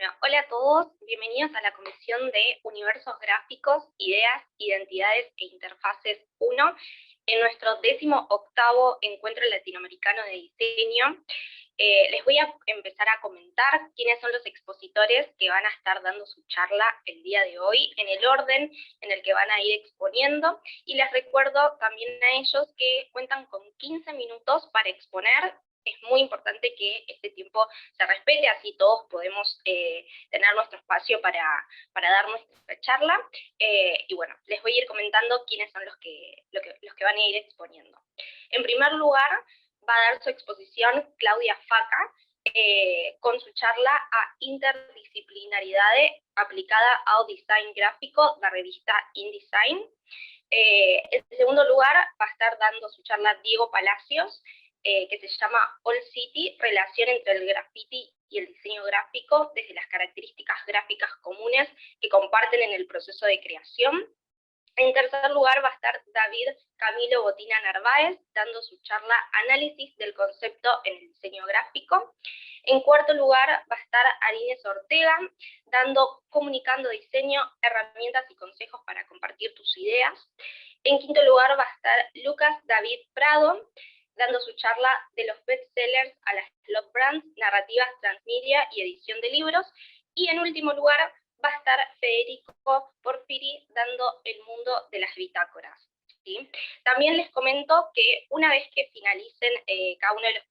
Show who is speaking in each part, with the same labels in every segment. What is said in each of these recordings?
Speaker 1: Bueno, hola a todos, bienvenidos a la Comisión de Universos Gráficos, Ideas, Identidades e Interfaces 1, en nuestro 18º Encuentro Latinoamericano de Diseño. Les voy a empezar a comentar quiénes son los expositores que van a estar dando su charla el día de hoy, en el orden en el que van a ir exponiendo, y les recuerdo también a ellos que cuentan con 15 minutos para exponer. Es muy importante que este tiempo se respete, así todos podemos tener nuestro espacio para dar nuestra charla. Y bueno, les voy a ir comentando quiénes son los que van a ir exponiendo. En primer lugar, va a dar su exposición Claudia Faca, con su charla a interdisciplinaridad aplicada ao design gráfico da revista InDesign. En segundo lugar, va a estar dando su charla Diego Palacios, que se llama All City, relación entre el graffiti y el diseño gráfico desde las características gráficas comunes que comparten en el proceso de creación. En tercer lugar va a estar David Camilo Botina Narváez, dando su charla Análisis del concepto en el diseño gráfico. En cuarto lugar va a estar Arines Ortega, dando Comunicando Diseño, herramientas y consejos para compartir tus ideas. En quinto lugar va a estar Lucas David Prado, dando su charla de los bestsellers a las love brands, narrativas transmedia y edición de libros. Y en último lugar va a estar Federico Porfiri dando el mundo de las bitácoras. ¿Sí? También les comento que una vez que finalicen cada uno de los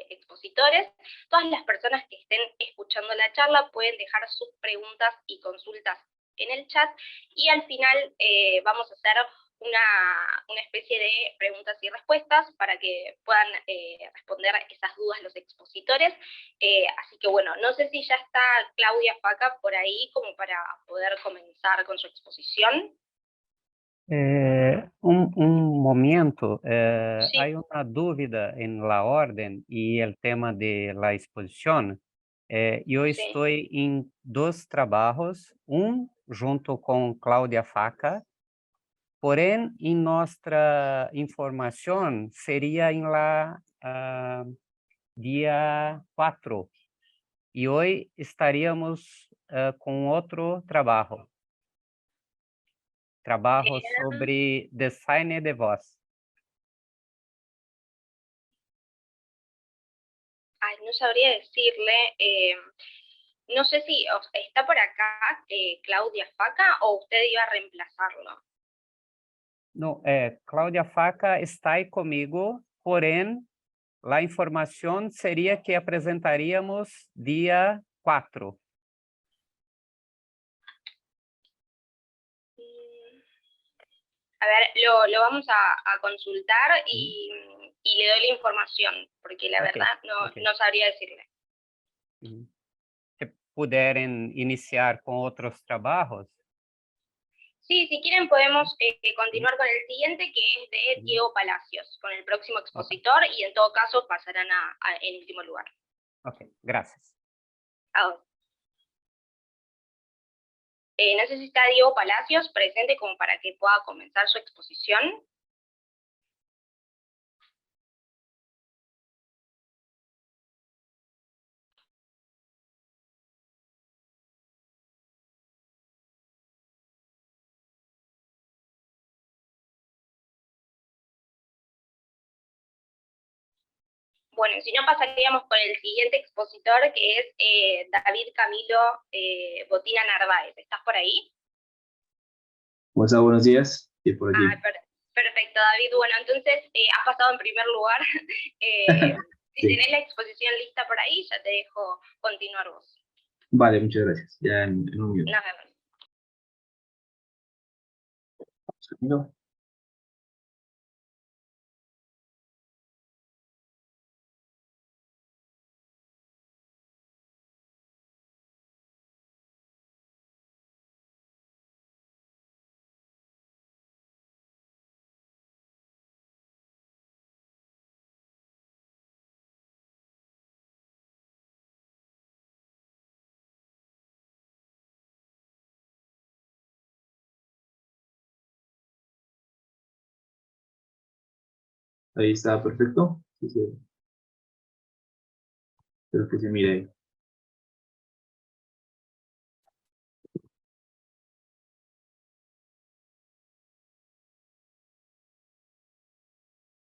Speaker 1: expositores, todas las personas que estén escuchando la charla pueden dejar sus preguntas y consultas en el chat, y al final vamos a hacer una especie de preguntas y respuestas para que puedan responder esas dudas los expositores. Así que bueno, no sé si ya está Claudia Faca por ahí como para poder comenzar con su exposición.
Speaker 2: Un momento,
Speaker 1: Sí,
Speaker 2: hay una dúvida en la orden y el tema de la exposición. Yo
Speaker 1: sí.
Speaker 2: estoy en dos trabajos, junto con Cláudia Faca, porém en nuestra información sería en la día 4 y hoy estaríamos con otro trabajo sobre design de voz.
Speaker 1: Ay, no sabría decirle. No sé si está por acá Claudia Faca o usted iba a reemplazarlo.
Speaker 2: No, Cláudia Faca está aí comigo, porém, a informação seria que apresentaríamos dia 4.
Speaker 1: A ver, lo vamos a consultar y le doy la información, porque la
Speaker 2: Ok,
Speaker 1: verdad
Speaker 2: ok.
Speaker 1: no sabría decirle.
Speaker 2: Se puderem iniciar com outros trabalhos.
Speaker 1: Sí, si quieren podemos continuar con el siguiente, que es de Diego Palacios, con el próximo
Speaker 2: Ok,
Speaker 1: expositor, y en todo caso pasarán en último lugar.
Speaker 2: ok, gracias.
Speaker 1: Ahora, no sé si está Diego Palacios presente como para que pueda comenzar su exposición. Bueno, si no pasaríamos con el siguiente expositor, que es David Camilo Botina Narváez. ¿Estás por ahí?
Speaker 3: ¿Cómo está? Buenos días. Sí, por
Speaker 1: Ah,
Speaker 3: aquí.
Speaker 1: perfecto, David. Bueno, entonces has pasado en primer lugar. Eh, si
Speaker 3: Sí.
Speaker 1: tenés la exposición lista por ahí, ya te dejo continuar vos.
Speaker 3: Vale, muchas gracias. Ya en un minuto.
Speaker 1: Nos vemos.
Speaker 3: No. Ahí está, perfecto. Sí, sí. Espero que se mire ahí.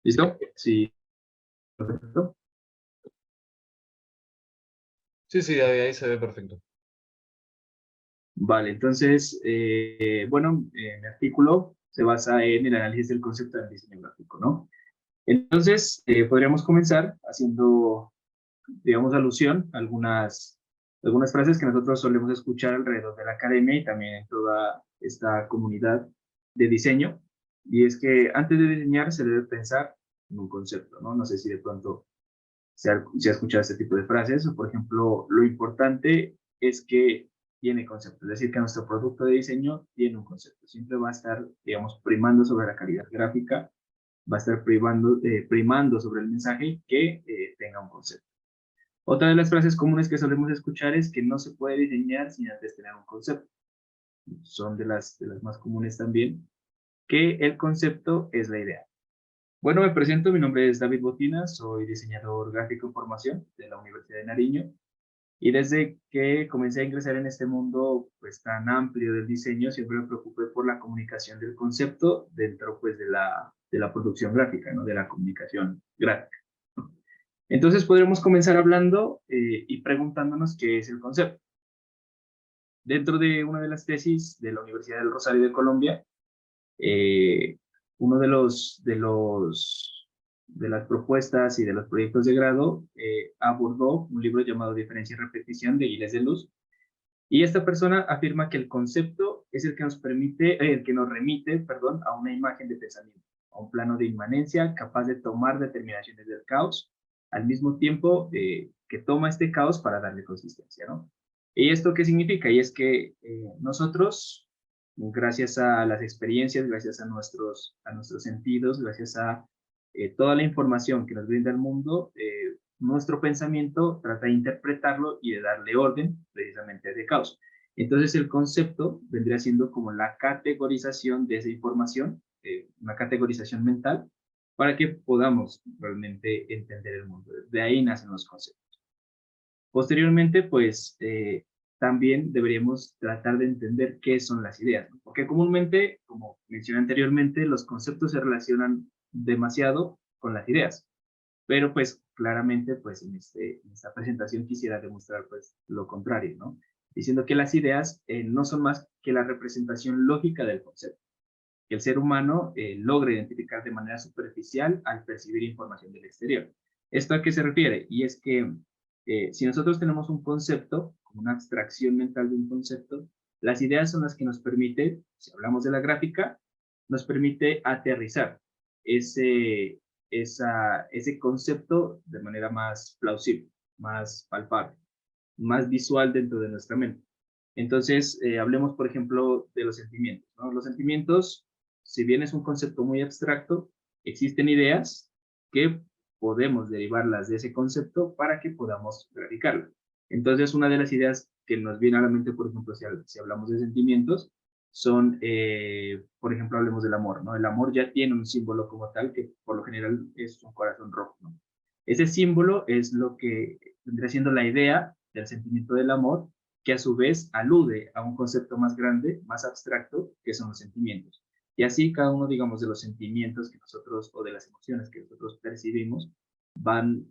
Speaker 3: ¿Listo? Sí. Perfecto.
Speaker 4: Sí, ahí se ve perfecto.
Speaker 3: Vale, entonces, bueno, mi artículo se basa en el análisis del concepto del diseño gráfico, ¿no? Entonces, podríamos comenzar haciendo, digamos, alusión a algunas frases que nosotros solemos escuchar alrededor de la academia y también en toda esta comunidad de diseño. Y es que antes de diseñar se debe pensar en un concepto, ¿no? No sé si de pronto se ha escuchado este tipo de frases, o por ejemplo, lo importante es que tiene concepto, es decir, que nuestro producto de diseño tiene un concepto, siempre va a estar, digamos, primando sobre la calidad gráfica, va a estar primando sobre el mensaje que tenga un concepto. Otra de las frases comunes que solemos escuchar es que no se puede diseñar sin antes tener un concepto. Son de las más comunes también, que el concepto es la idea. Bueno, me presento, mi nombre es David Botina, soy diseñador gráfico en formación de la Universidad de Nariño, y desde que comencé a ingresar en este mundo pues tan amplio del diseño, siempre me preocupé por la comunicación del concepto dentro pues de la producción gráfica, ¿no? De la comunicación gráfica. Entonces podremos comenzar hablando y preguntándonos qué es el concepto. Dentro de una de las tesis de la Universidad del Rosario de Colombia, uno de las propuestas y de los proyectos de grado abordó un libro llamado Diferencia y Repetición de Gilles Deleuze, y esta persona afirma que el concepto es el que nos remite, perdón, a una imagen de pensamiento, a un plano de inmanencia capaz de tomar determinaciones del caos, al mismo tiempo que toma este caos para darle consistencia, ¿no? ¿Y esto qué significa? Y es que nosotros, gracias a las experiencias, gracias a nuestros sentidos, gracias a toda la información que nos brinda el mundo, nuestro pensamiento trata de interpretarlo y de darle orden precisamente a ese caos. Entonces el concepto vendría siendo como la categorización de esa información, una categorización mental, para que podamos realmente entender el mundo. De ahí nacen los conceptos. Posteriormente, pues, también deberíamos tratar de entender qué son las ideas, ¿no? Porque comúnmente, como mencioné anteriormente, los conceptos se relacionan demasiado con las ideas. Pero pues claramente pues en esta presentación quisiera demostrar pues lo contrario, ¿no? Diciendo que las ideas no son más que la representación lógica del concepto, que el ser humano logra identificar de manera superficial al percibir información del exterior. ¿Esto a qué se refiere? Y es que si nosotros tenemos un concepto, como una abstracción mental de un concepto, las ideas son las que nos permite, si hablamos de la gráfica, nos permite aterrizar ese, ese concepto de manera más plausible, más palpable, más visual dentro de nuestra mente. Entonces, hablemos, por ejemplo, de los sentimientos, ¿no? Los sentimientos, si bien es un concepto muy abstracto, existen ideas que podemos derivarlas de ese concepto para que podamos graficarlo. Entonces, una de las ideas que nos viene a la mente, por ejemplo, si hablamos de sentimientos, son, por ejemplo, hablemos del amor, ¿no? El amor ya tiene un símbolo como tal, que por lo general es un corazón rojo, ¿no? Ese símbolo es lo que vendría siendo la idea del sentimiento del amor, que a su vez alude a un concepto más grande, más abstracto, que son los sentimientos. Y así cada uno, digamos, de los sentimientos que nosotros, o de las emociones que nosotros percibimos, van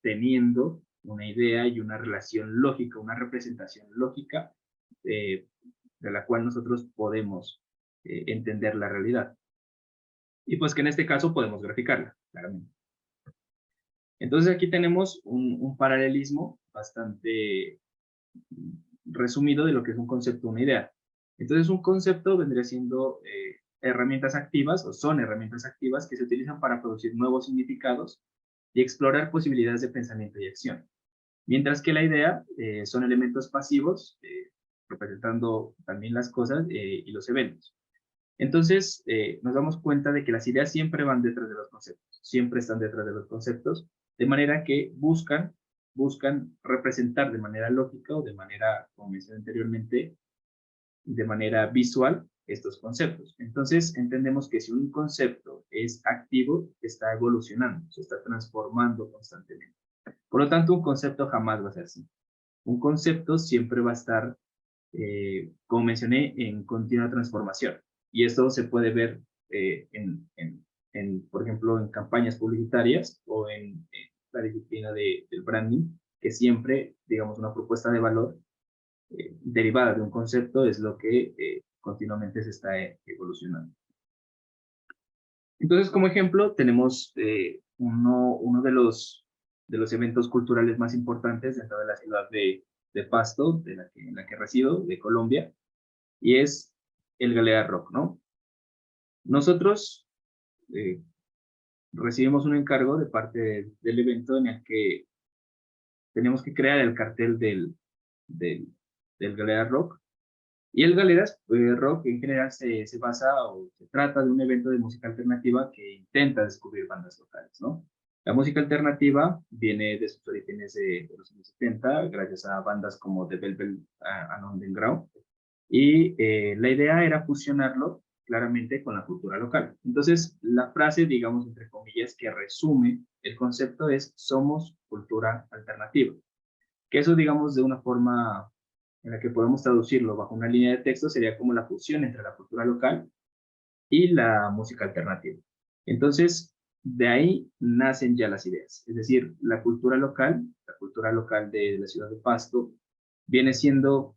Speaker 3: teniendo una idea y una relación lógica, una representación lógica de la cual nosotros podemos entender la realidad. Y pues que en este caso podemos graficarla, claramente. Entonces aquí tenemos un paralelismo bastante resumido de lo que es un concepto, una idea. Entonces un concepto vendría siendo herramientas activas, o son herramientas activas que se utilizan para producir nuevos significados y explorar posibilidades de pensamiento y acción. Mientras que la idea son elementos pasivos, representando también las cosas y los eventos. Entonces, nos damos cuenta de que las ideas siempre van detrás de los conceptos, siempre están detrás de los conceptos, de manera que buscan representar de manera lógica o de manera, como mencioné anteriormente, de manera visual estos conceptos. Entonces, entendemos que si un concepto es activo, está evolucionando, se está transformando constantemente. Por lo tanto, un concepto jamás va a ser así. Un concepto siempre va a estar, como mencioné, en continua transformación. Y esto se puede ver en por ejemplo, en campañas publicitarias o en la disciplina del branding, que siempre, digamos, una propuesta de valor derivada de un concepto es lo que continuamente se está evolucionando. Entonces, como ejemplo, tenemos uno de los eventos culturales más importantes dentro de la ciudad de Pasto, en la que resido, de Colombia, y es el Galea Rock, ¿no? Nosotros recibimos un encargo de parte del evento en el que tenemos que crear el cartel del Galera Rock. Y el Galera Rock en general se basa o se trata de un evento de música alternativa que intenta descubrir bandas locales, ¿no? La música alternativa viene de sus orígenes de los años 70, gracias a bandas como The Velvet Underground, y la idea era fusionarlo claramente con la cultura local. Entonces, la frase, digamos, entre comillas, que resume el concepto es somos cultura alternativa. Que eso, digamos, de una forma en la que podemos traducirlo bajo una línea de texto sería como la fusión entre la cultura local y la música alternativa. Entonces, de ahí nacen ya las ideas. Es decir, la cultura local de la ciudad de Pasto, viene siendo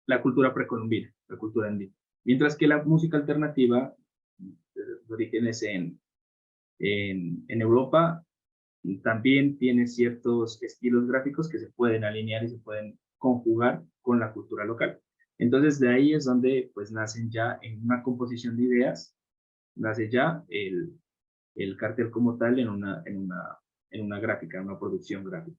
Speaker 3: la cultura precolombina, la cultura andina. Mientras que la música alternativa, de orígenes en Europa, también tiene ciertos estilos gráficos que se pueden alinear y se pueden conjugar con la cultura local. Entonces, de ahí es donde pues nacen ya en una composición de ideas, nace ya el cartel como tal en una gráfica, en una producción gráfica.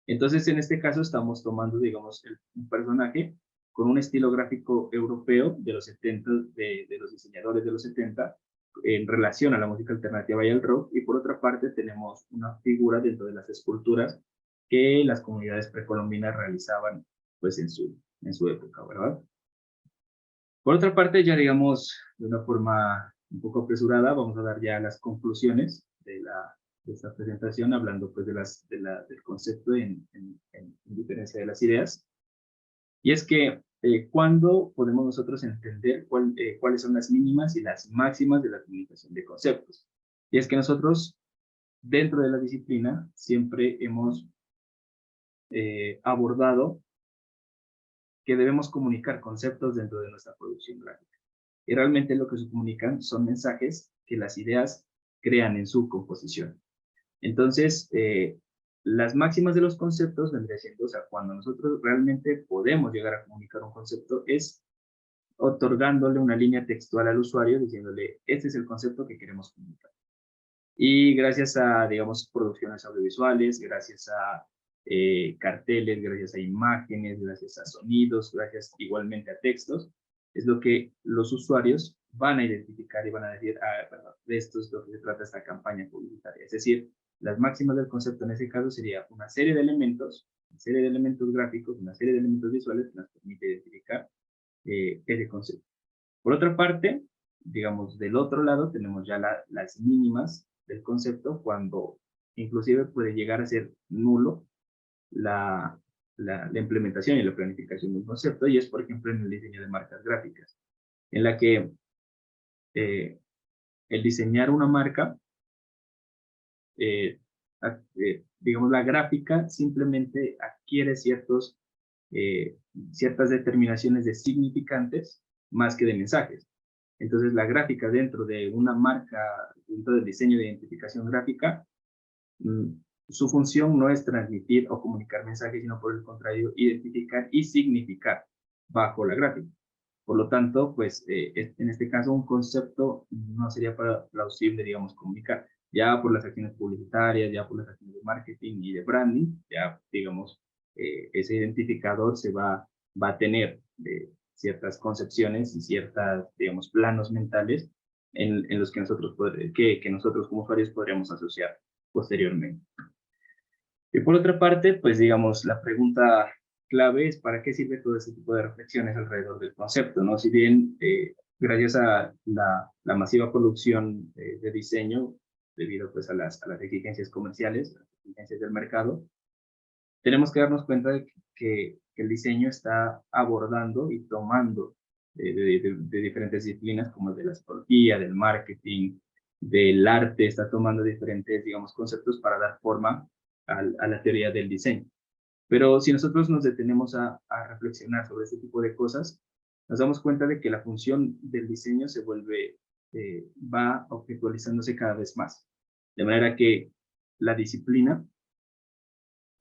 Speaker 3: Entonces, en este caso estamos tomando, digamos, un personaje con un estilo gráfico europeo de los 70, de los diseñadores de los 70, en relación a la música alternativa y al rock, y por otra parte tenemos una figura dentro de las esculturas que las comunidades precolombinas realizaban pues en su época, ¿verdad? Por otra parte, ya digamos, de una forma un poco apresurada, vamos a dar ya las conclusiones de esta presentación, hablando pues del concepto en diferencia de las ideas. Y es que, ¿cuándo podemos nosotros entender cuáles son las mínimas y las máximas de la comunicación de conceptos? Y es que nosotros, dentro de la disciplina, siempre hemos abordado que debemos comunicar conceptos dentro de nuestra producción gráfica. Y realmente lo que se comunican son mensajes que las ideas crean en su composición. Entonces, las máximas de los conceptos vendría siendo, o sea, cuando nosotros realmente podemos llegar a comunicar un concepto, es otorgándole una línea textual al usuario, diciéndole, este es el concepto que queremos comunicar. Y gracias a, digamos, producciones audiovisuales, gracias a carteles, gracias a imágenes, gracias a sonidos, gracias igualmente a textos, es lo que los usuarios van a identificar y van a decir, ah, perdón, de esto es lo que se trata esta campaña publicitaria. Es decir, las máximas del concepto en ese caso sería una serie de elementos gráficos, una serie de elementos visuales que nos permite identificar ese concepto. Por otra parte, digamos, del otro lado tenemos ya las mínimas del concepto, cuando inclusive puede llegar a ser nulo la implementación y la planificación de un concepto, y es, por ejemplo, en el diseño de marcas gráficas, en la que el diseñar una marca, digamos, la gráfica simplemente adquiere ciertas determinaciones de significantes más que de mensajes. Entonces, la gráfica dentro de una marca, dentro del diseño de identificación gráfica, su función no es transmitir o comunicar mensajes, sino por el contrario, identificar y significar bajo la gráfica. Por lo tanto, pues, en este caso, un concepto no sería plausible, digamos, comunicar. Ya por las acciones publicitarias, ya por las acciones de marketing y de branding, ya, digamos, ese identificador va a tener ciertas concepciones y ciertas, digamos, planos mentales en los que nosotros como usuarios podríamos asociar posteriormente. Y por otra parte, pues digamos, la pregunta clave es ¿para qué sirve todo este tipo de reflexiones alrededor del concepto, ¿no? Si bien gracias a la masiva producción de diseño, debido pues a las exigencias comerciales, a las exigencias del mercado, tenemos que darnos cuenta de que el diseño está abordando y tomando de diferentes disciplinas, como el de la psicología, del marketing, del arte, está tomando diferentes, digamos, conceptos para dar forma a la teoría del diseño. Pero si nosotros nos detenemos a reflexionar sobre este tipo de cosas, nos damos cuenta de que la función del diseño se vuelve, va objetualizándose cada vez más. De manera que la disciplina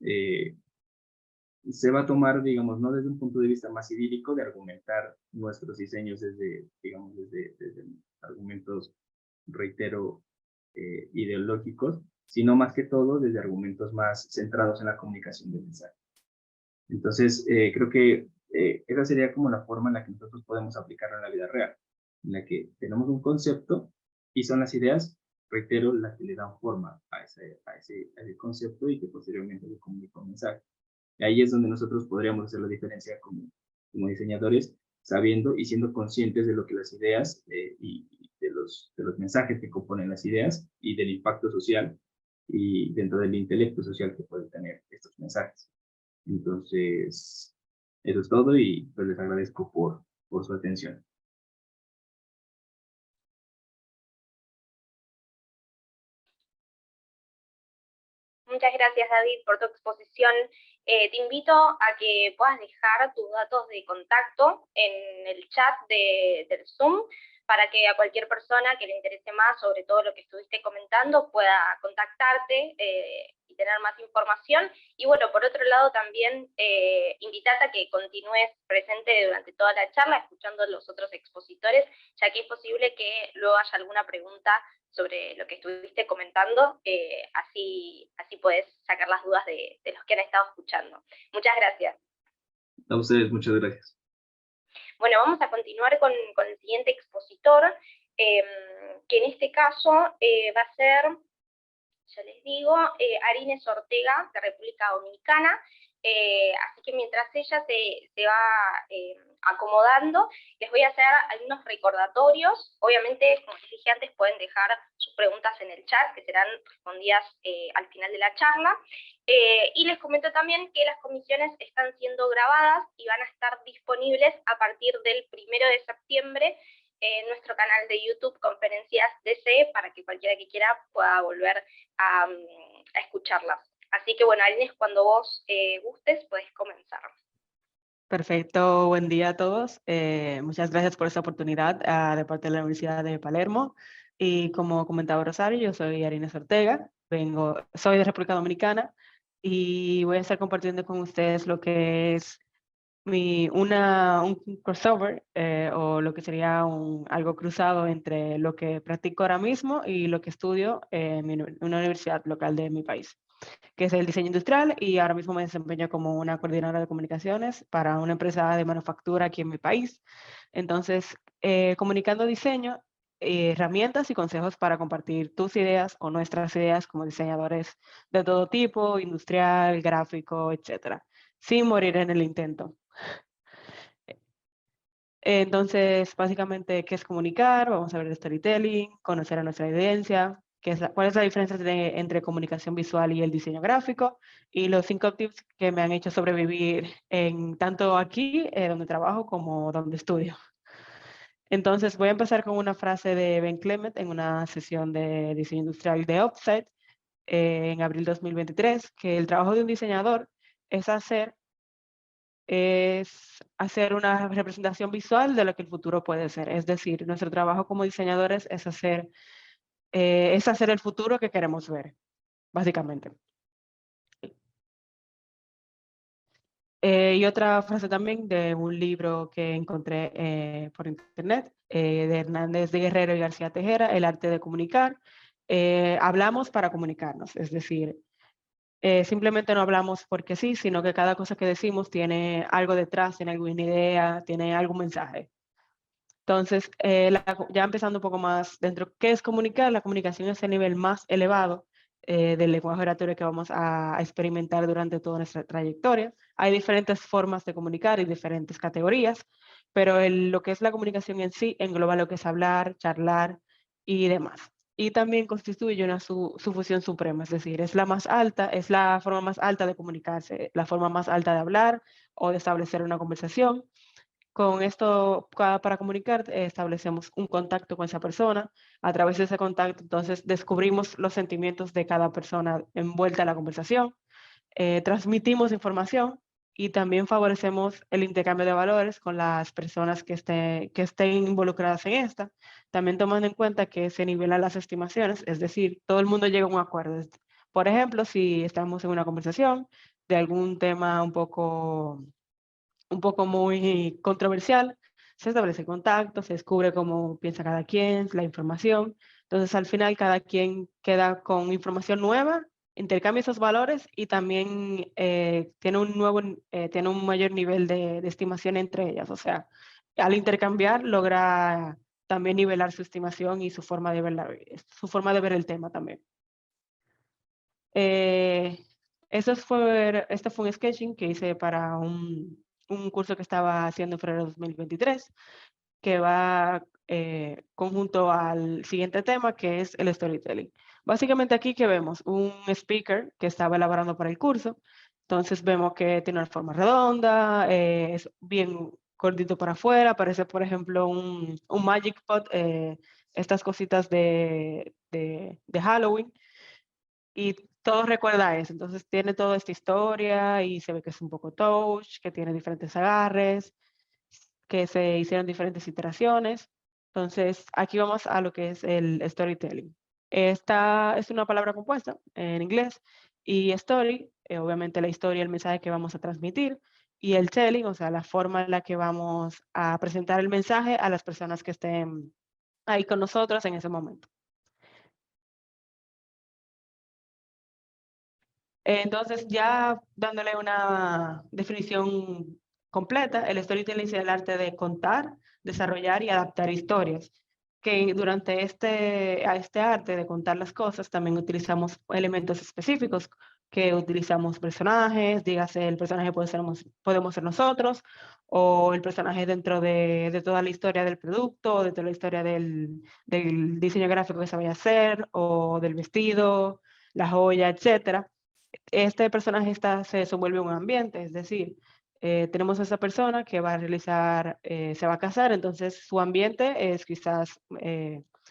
Speaker 3: se va a tomar, digamos, no desde un punto de vista más idílico de argumentar nuestros diseños desde, digamos, desde argumentos, reitero, ideológicos, sino más que todo desde argumentos más centrados en la comunicación del mensaje. Entonces, creo que esa sería como la forma en la que nosotros podemos aplicarlo en la vida real, en la que tenemos un concepto y son las ideas, reitero, las que le dan forma a ese concepto y que posteriormente le comunica un mensaje. Y ahí es donde nosotros podríamos hacer la diferencia como diseñadores, sabiendo y siendo conscientes de lo que las ideas y de los mensajes que componen las ideas y del impacto social y dentro del intelecto social que pueden tener estos mensajes. Entonces, eso es todo y pues les agradezco por su atención.
Speaker 1: Muchas gracias, David, por tu exposición. Te invito a que puedas dejar tus datos de contacto en el chat del Zoom para que a cualquier persona que le interese más sobre todo lo que estuviste comentando pueda contactarte y tener más información. Y bueno, por otro lado también invitarte a que continúes presente durante toda la charla escuchando a los otros expositores, ya que es posible que luego haya alguna pregunta sobre lo que estuviste comentando, así podés sacar las dudas de los que han estado escuchando. Muchas gracias.
Speaker 3: A ustedes, muchas gracias.
Speaker 1: Bueno, vamos a continuar con el siguiente expositor, que en este caso va a ser, ya les digo, Arines Ortega, de República Dominicana. Así que mientras ella se va acomodando, les voy a hacer algunos recordatorios. Obviamente, como les dije antes, pueden dejar sus preguntas en el chat, que serán respondidas al final de la charla. Y les comento también que las comisiones están siendo grabadas y van a estar disponibles a partir del 1 de septiembre en nuestro canal de YouTube Conferencias DC, para que cualquiera que quiera pueda volver a escucharlas. Así que bueno, Arines, cuando vos gustes, podés comenzar.
Speaker 5: Perfecto, buen día a todos. Muchas gracias por esta oportunidad de parte de la Universidad de Palermo. Y como comentaba Rosario, yo soy Arines Ortega, soy de República Dominicana y voy a estar compartiendo con ustedes lo que es un crossover o lo que sería algo cruzado entre lo que practico ahora mismo y lo que estudio en una universidad local de mi país, que es el diseño industrial, y ahora mismo me desempeño como una coordinadora de comunicaciones para una empresa de manufactura aquí en mi país. Entonces, comunicando diseño, herramientas y consejos para compartir tus ideas o nuestras ideas como diseñadores de todo tipo, industrial, gráfico, etcétera, sin morir en el intento. Entonces, básicamente, ¿qué es comunicar? Vamos a ver el storytelling, conocer a nuestra audiencia, cuál es la diferencia entre comunicación visual y el diseño gráfico, y los 5 tips que me han hecho sobrevivir tanto aquí, donde trabajo, como donde estudio. Entonces, voy a empezar con una frase de Ben Clement en una sesión de diseño industrial de Offset en abril 2023, que el trabajo de un diseñador es hacer una representación visual de lo que el futuro puede ser. Es decir, nuestro trabajo como diseñadores es hacer el futuro que queremos ver, básicamente. Y otra frase también de un libro que encontré por internet, de Hernández de Guerrero y García Tejera, El arte de comunicar. Hablamos para comunicarnos, es decir, simplemente no hablamos porque sí, sino que cada cosa que decimos tiene algo detrás, tiene alguna idea, tiene algún mensaje. Entonces, ya empezando un poco más dentro, ¿qué es comunicar? La comunicación es el nivel más elevado del lenguaje oratorio que vamos a experimentar durante toda nuestra trayectoria. Hay diferentes formas de comunicar y diferentes categorías, pero lo que es la comunicación en sí engloba lo que es hablar, charlar y demás. Y también constituye su función suprema, es decir, es la más alta, es la forma más alta de comunicarse, la forma más alta de hablar o de establecer una conversación. Con esto, para comunicar, establecemos un contacto con esa persona. A través de ese contacto, entonces, descubrimos los sentimientos de cada persona envuelta en la conversación, transmitimos información y también favorecemos el intercambio de valores con las personas que estén involucradas en esta, también tomando en cuenta que se nivelan las estimaciones, es decir, todo el mundo llega a un acuerdo. Por ejemplo, si estamos en una conversación de algún tema un poco muy controversial, se establece contacto, se descubre cómo piensa cada quien, la información. Entonces, al final, cada quien queda con información nueva, intercambia esos valores y también tiene tiene un mayor nivel de estimación entre ellas. O sea, al intercambiar, logra también nivelar su estimación y su forma de su forma de ver el tema también. Este fue un sketching que hice para un curso que estaba haciendo en febrero de 2023, que va conjunto al siguiente tema, que es el storytelling. Básicamente aquí que vemos un speaker que estaba elaborando para el curso. Entonces vemos que tiene una forma redonda, es bien gordito para afuera, parece por ejemplo un Magic Pot, estas cositas de Halloween. Y todo recuerda a eso. Entonces tiene toda esta historia y se ve que es un poco touch, que tiene diferentes agarres, que se hicieron diferentes iteraciones. Entonces aquí vamos a lo que es el storytelling. Esta es una palabra compuesta en inglés y story, obviamente la historia, el mensaje que vamos a transmitir, y el telling, o sea, la forma en la que vamos a presentar el mensaje a las personas que estén ahí con nosotros en ese momento. Entonces, ya dándole una definición completa, el storytelling es el arte de contar, desarrollar y adaptar historias. Que durante este arte de contar las cosas también utilizamos elementos específicos, que utilizamos personajes, dígase el personaje podemos ser nosotros, o el personaje dentro de toda la historia del producto, o de toda la historia del diseño gráfico que se vaya a hacer, o del vestido, la joya, etcétera. Este personaje se desenvuelve en un ambiente, es decir, tenemos a esa persona que va a realizar, se va a casar, entonces su ambiente es quizás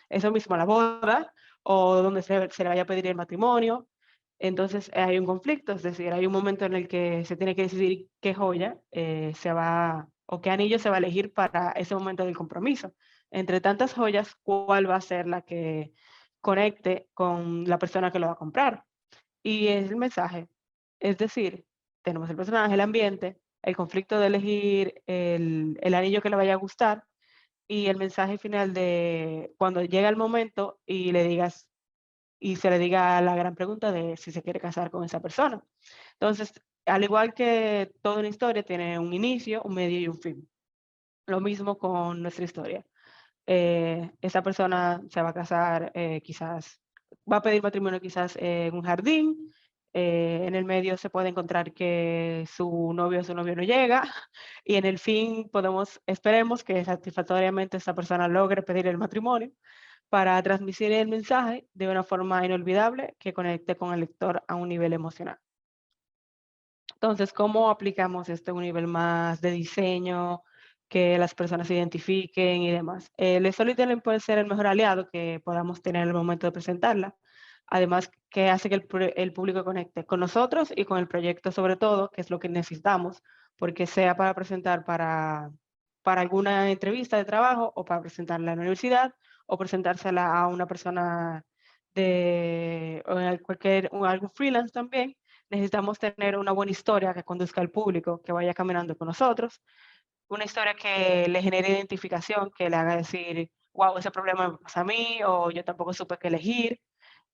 Speaker 5: eso mismo, la boda, o donde se le vaya a pedir el matrimonio. Entonces hay un conflicto, es decir, hay un momento en el que se tiene que decidir qué joya o qué anillo se va a elegir para ese momento del compromiso. Entre tantas joyas, ¿cuál va a ser la que conecte con la persona que lo va a comprar? Y es el mensaje. Es decir, tenemos el personaje, el ambiente, el conflicto de elegir el anillo que le vaya a gustar y el mensaje final de cuando llega el momento y se le diga la gran pregunta de si se quiere casar con esa persona. Entonces, al igual que toda una historia tiene un inicio, un medio y un fin. Lo mismo con nuestra historia. Esa persona se va a casar, quizás va a pedir matrimonio quizás en un jardín, en el medio se puede encontrar que su novio o su novio no llega y en el fin esperemos que satisfactoriamente esa persona logre pedir el matrimonio para transmitir el mensaje de una forma inolvidable que conecte con el lector a un nivel emocional. Entonces, ¿cómo aplicamos esto a un nivel más de diseño, que las personas se identifiquen y demás? El storytelling puede ser el mejor aliado que podamos tener en el momento de presentarla. Además, que hace que el público conecte con nosotros y con el proyecto sobre todo, que es lo que necesitamos, porque sea para presentar para alguna entrevista de trabajo o para presentarla en la universidad o presentársela a una persona o algo freelance también. Necesitamos tener una buena historia que conduzca al público, que vaya caminando con nosotros, una historia que le genere identificación, que le haga decir, wow, ese problema me pasa a mí, o yo tampoco supe qué elegir,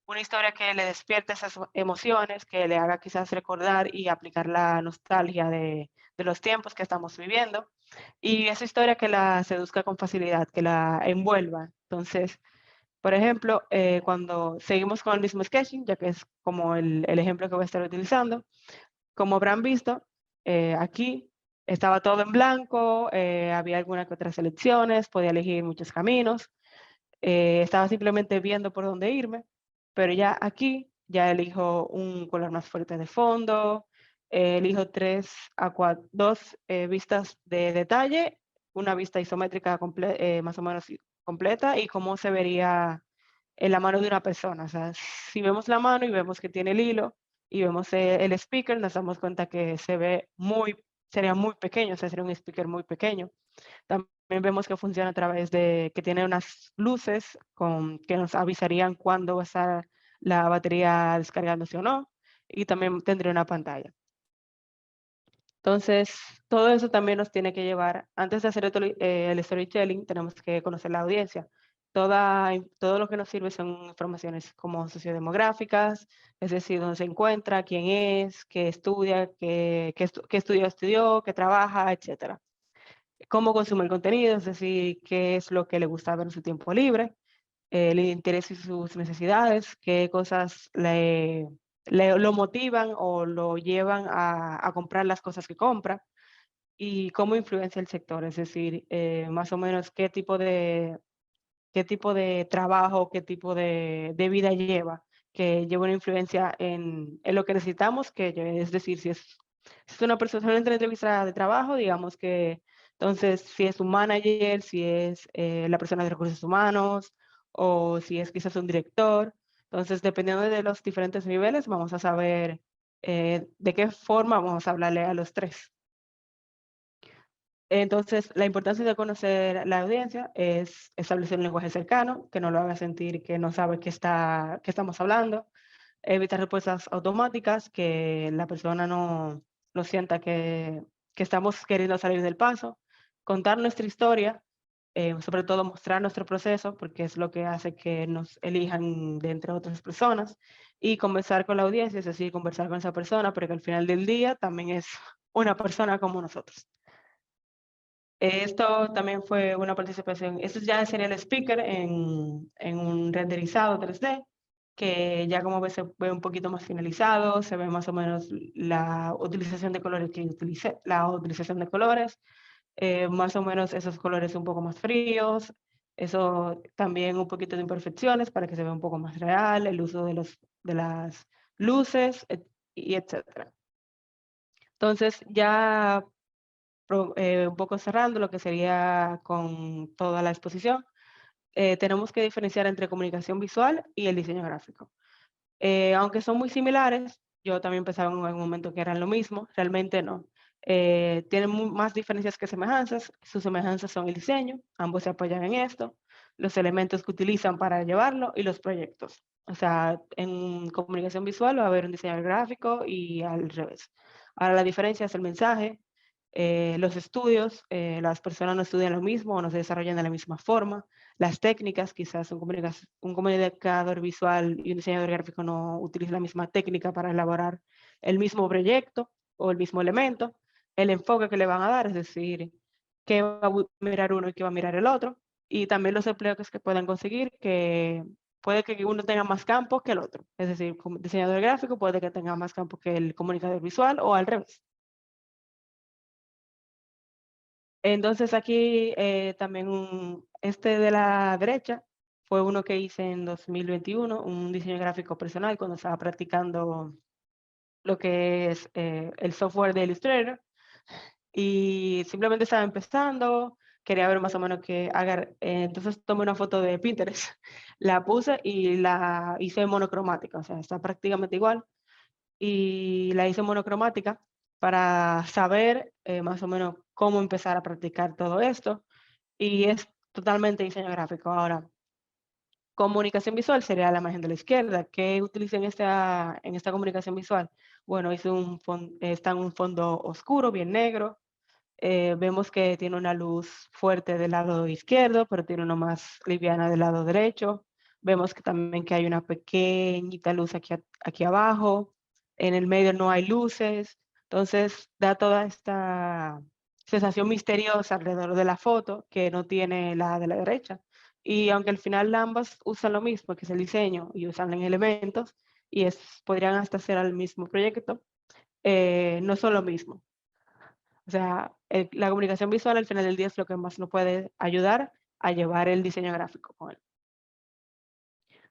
Speaker 5: una historia que le despierte esas emociones, que le haga quizás recordar y aplicar la nostalgia de los tiempos que estamos viviendo, y esa historia que la seduzca con facilidad, que la envuelva. Entonces, por ejemplo, cuando seguimos con el mismo sketching, ya que es como el ejemplo que voy a estar utilizando, como habrán visto, aquí estaba todo en blanco, había algunas que otras selecciones, podía elegir muchos caminos, estaba simplemente viendo por dónde irme, pero ya aquí ya elijo un color más fuerte de fondo, elijo 2 vistas de detalle una vista isométrica más o menos completa y cómo se vería en la mano de una persona. O sea, si vemos la mano y vemos que tiene el hilo y vemos el speaker, nos damos cuenta que sería muy pequeño, o sea, sería un speaker muy pequeño. También vemos que funciona a través de que tiene unas luces que nos avisarían cuándo va a estar la batería descargándose o no, y también tendría una pantalla. Entonces, todo eso también nos tiene que llevar, antes de hacer el storytelling, tenemos que conocer la audiencia. Todo lo que nos sirve son informaciones como sociodemográficas, es decir, dónde se encuentra, quién es, qué estudia, qué estudió, qué trabaja, etc. Cómo consume el contenido, es decir, qué es lo que le gusta ver en su tiempo libre, el interés y sus necesidades, qué cosas lo motivan o lo llevan a comprar las cosas que compra y cómo influencia el sector, es decir, más o menos qué tipo de trabajo, qué tipo de vida lleva, que lleva una influencia en lo que necesitamos, es decir, si es una persona en una entrevista de trabajo, digamos que entonces si es un manager, si es la persona de recursos humanos o si es quizás un director, entonces dependiendo de los diferentes niveles vamos a saber de qué forma vamos a hablarle a los tres. Entonces, la importancia de conocer la audiencia es establecer un lenguaje cercano, que no lo haga sentir que no sabe qué estamos hablando, evitar respuestas automáticas, que la persona no sienta que estamos queriendo salir del paso, contar nuestra historia, sobre todo mostrar nuestro proceso, porque es lo que hace que nos elijan de entre otras personas, y conversar con la audiencia, es decir, conversar con esa persona, porque al final del día también es una persona como nosotros. Esto también fue una participación, esto ya sería el speaker en un renderizado 3D, que ya como ves se ve un poquito más finalizado, se ve más o menos la utilización de colores que utilicé, más o menos esos colores un poco más fríos, eso también un poquito de imperfecciones para que se vea un poco más real, el uso de las luces, y etcétera. Entonces ya un poco cerrando lo que sería con toda la exposición, tenemos que diferenciar entre comunicación visual y el diseño gráfico. Aunque son muy similares, yo también pensaba en algún momento que eran lo mismo, realmente no. Tienen más diferencias que semejanzas. Sus semejanzas son el diseño, ambos se apoyan en esto, los elementos que utilizan para llevarlo y los proyectos. O sea, en comunicación visual va a haber un diseñador gráfico y al revés. Ahora la diferencia es el mensaje, los estudios, las personas no estudian lo mismo o no se desarrollan de la misma forma. Las técnicas, quizás un comunicador visual y un diseñador gráfico no utilicen la misma técnica para elaborar el mismo proyecto o el mismo elemento. El enfoque que le van a dar, es decir, qué va a mirar uno y qué va a mirar el otro. Y también los empleos que puedan conseguir, que puede que uno tenga más campo que el otro. Es decir, como diseñador gráfico puede que tenga más campo que el comunicador visual o al revés. Entonces aquí también este de la derecha fue uno que hice en 2021, un diseño gráfico personal cuando estaba practicando lo que es el software de Illustrator y simplemente estaba empezando, quería ver más o menos qué haga, entonces tomé una foto de Pinterest, la puse y la hice monocromática, o sea, está prácticamente igual y la hice monocromática para saber más o menos cómo empezar a practicar todo esto y es totalmente diseño gráfico. Ahora, comunicación visual sería la imagen de la izquierda. ¿Qué utilicé en esta comunicación visual? Bueno, está en un fondo oscuro, bien negro. Vemos que tiene una luz fuerte del lado izquierdo, pero tiene una más liviana del lado derecho. Vemos que también que hay una pequeñita luz aquí abajo. En el medio no hay luces. Entonces da toda esta sensación misteriosa alrededor de la foto que no tiene la de la derecha. Y aunque al final ambas usan lo mismo, que es el diseño, y usan elementos, y podrían hasta ser al mismo proyecto, no son lo mismo. O sea, la comunicación visual al final del día es lo que más nos puede ayudar a llevar el diseño gráfico con él.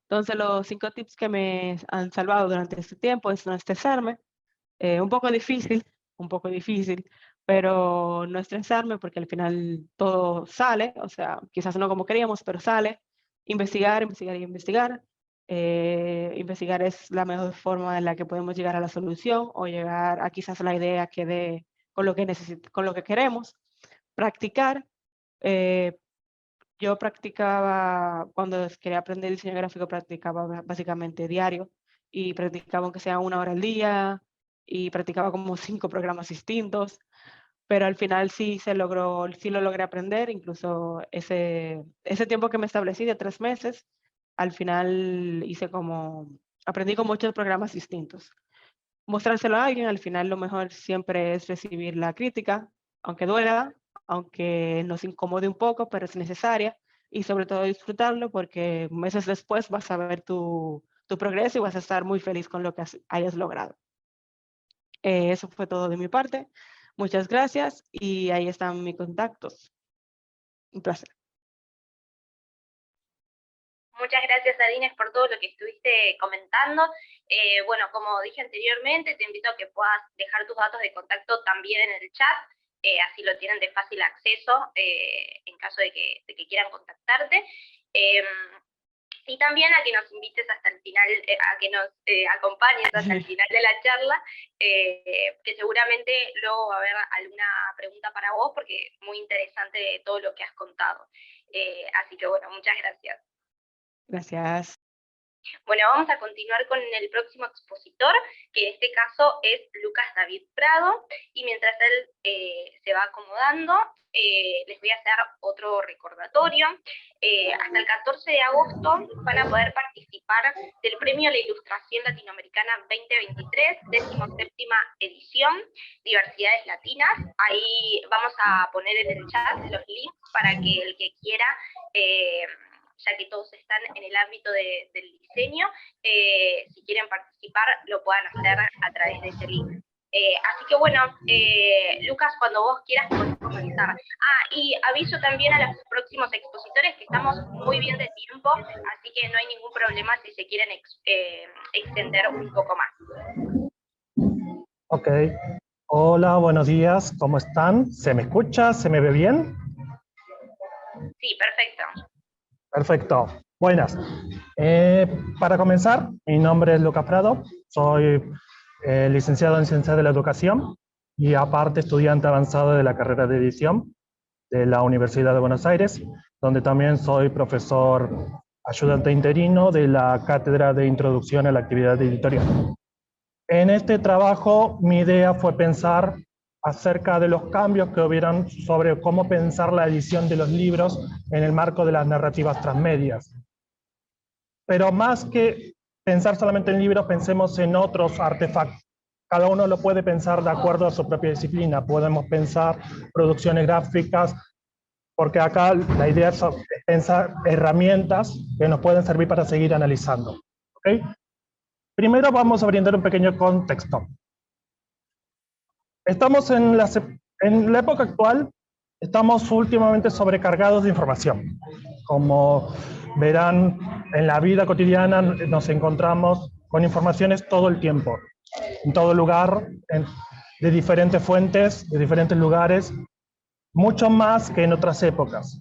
Speaker 5: Entonces, los 5 tips que me han salvado durante este tiempo es no estresarme. Un poco difícil, pero no estresarme porque al final todo sale, o sea, quizás no como queríamos, pero sale. Investigar, investigar y investigar. Investigar es la mejor forma en la que podemos llegar a la solución o llegar a quizás la idea que dé con lo que con lo que queremos. Practicar. Yo practicaba, cuando quería aprender diseño gráfico, practicaba básicamente diario y practicaba aunque sea 1 hora al día y practicaba como 5 programas distintos, pero al final sí sí lo logré aprender, incluso ese tiempo que me establecí de 3 meses, al final aprendí con muchos programas distintos. Mostrárselo a alguien, al final lo mejor siempre es recibir la crítica, aunque duela, aunque nos incomode un poco, pero es necesaria, y sobre todo disfrutarlo porque meses después vas a ver tu progreso y vas a estar muy feliz con lo que hayas logrado. Eso fue todo de mi parte. Muchas gracias y ahí están mis contactos. Un placer.
Speaker 1: Muchas gracias, Adines, por todo lo que estuviste comentando. Bueno, como dije anteriormente, te invito a que puedas dejar tus datos de contacto también en el chat, así lo tienen de fácil acceso en caso de que quieran contactarte. Y también a que nos invites hasta el final, a que nos acompañes hasta el final de la charla, que seguramente luego va a haber alguna pregunta para vos, porque es muy interesante todo lo que has contado. Así que bueno, muchas gracias.
Speaker 5: Gracias.
Speaker 1: Bueno, vamos a continuar con el próximo expositor, que en este caso es Lucas David Prado, y mientras él se va acomodando, les voy a hacer otro recordatorio. Hasta el 14 de agosto van a poder participar del Premio a la Ilustración Latinoamericana 2023, 17ª edición, Diversidades Latinas. Ahí vamos a poner en el chat los links para que el que quiera, ya que todos están en el ámbito del diseño, si quieren participar lo puedan hacer a través de ese link. Así que bueno, Lucas, cuando vos quieras podés comenzar. Y aviso también a los próximos expositores que estamos muy bien de tiempo, así que no hay ningún problema si se quieren extender un poco más.
Speaker 6: Ok. Hola, buenos días, ¿cómo están? ¿Se me escucha? ¿Se me ve bien?
Speaker 1: Sí, perfecto.
Speaker 6: Perfecto. Buenas. Para comenzar, mi nombre es Lucas Prado, soy licenciado en Ciencias de la Educación y aparte estudiante avanzado de la carrera de edición de la Universidad de Buenos Aires, donde también soy profesor ayudante interino de la Cátedra de Introducción a la Actividad Editorial. En este trabajo mi idea fue pensar acerca de los cambios que hubieran sobre cómo pensar la edición de los libros en el marco de las narrativas transmedias. Pero más que pensar solamente en libros, pensemos en otros artefactos. Cada uno lo puede pensar de acuerdo a su propia disciplina. Podemos pensar producciones gráficas, porque acá la idea es pensar herramientas que nos pueden servir para seguir analizando. ¿Okay? Primero vamos a brindar un pequeño contexto. Estamos en la época actual, estamos últimamente sobrecargados de información. Como verán, en la vida cotidiana nos encontramos con informaciones todo el tiempo, en todo lugar, de diferentes fuentes, de diferentes lugares, mucho más que en otras épocas.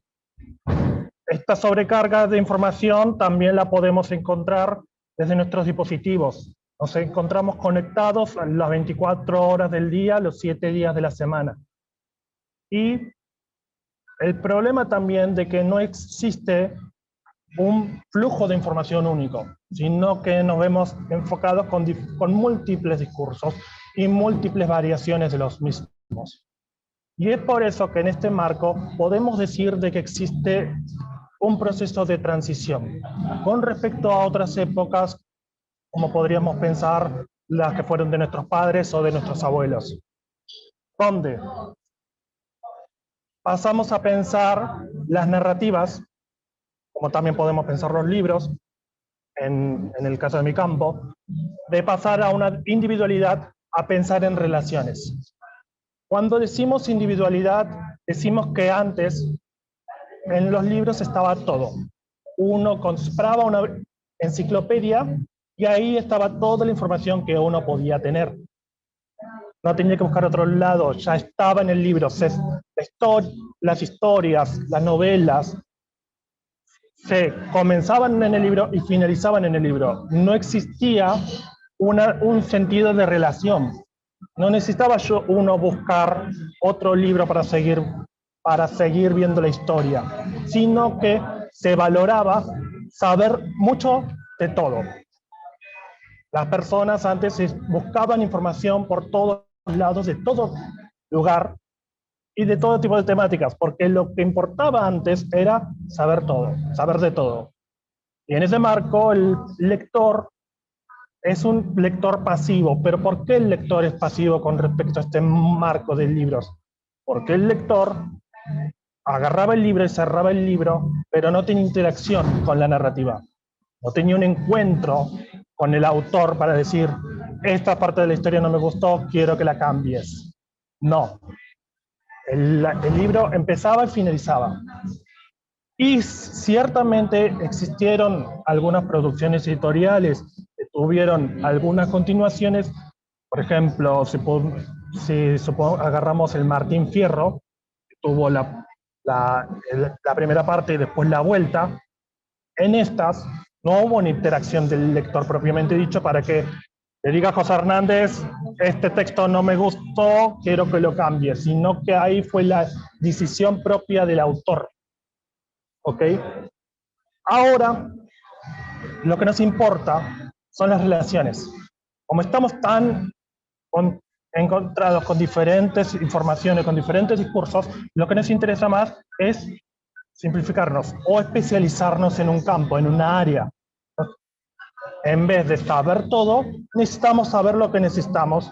Speaker 6: Esta sobrecarga de información también la podemos encontrar desde nuestros dispositivos. Nos encontramos conectados las 24 horas del día, los 7 días de la semana. Y el problema también de que no existe un flujo de información único, sino que nos vemos enfocados con múltiples discursos y múltiples variaciones de los mismos. Y es por eso que en este marco podemos decir de que existe un proceso de transición con respecto a otras épocas, como podríamos pensar las que fueron de nuestros padres o de nuestros abuelos, donde pasamos a pensar las narrativas, como también podemos pensar los libros, en el caso de mi campo, de pasar a una individualidad a pensar en relaciones. Cuando decimos individualidad, decimos que antes en los libros estaba todo. Uno compraba una enciclopedia y ahí estaba toda la información que uno podía tener. no tenía que buscar otro lado, ya estaba en el libro. Las historias, las novelas, se comenzaban en el libro y finalizaban en el libro. No existía un sentido de relación. No necesitaba uno buscar otro libro para seguir viendo la historia, sino que se valoraba saber mucho de todo. Las personas antes buscaban información por todos lados, de todo lugar y de todo tipo de temáticas, porque lo que importaba antes era saber todo, saber de todo. Y en ese marco el lector es un lector pasivo. ¿Pero por qué el lector es pasivo con respecto a este marco de libros? Porque el lector agarraba el libro y cerraba el libro, pero no tenía interacción con la narrativa. No tenía un encuentro con el autor para decir, esta parte de la historia no me gustó, quiero que la cambies. No. El libro empezaba y finalizaba. Y ciertamente existieron algunas producciones editoriales que tuvieron algunas continuaciones. Por ejemplo, si agarramos el Martín Fierro, que tuvo la primera parte y después la vuelta, en estas no hubo una interacción del lector propiamente dicho para que le diga a José Hernández, este texto no me gustó, quiero que lo cambie, sino que ahí fue la decisión propia del autor. ¿Ok? Ahora, lo que nos importa son las relaciones. Como estamos tan encontrados con diferentes informaciones, con diferentes discursos, lo que nos interesa más es simplificarnos o especializarnos en un campo, en una área. En vez de saber todo, necesitamos saber lo que necesitamos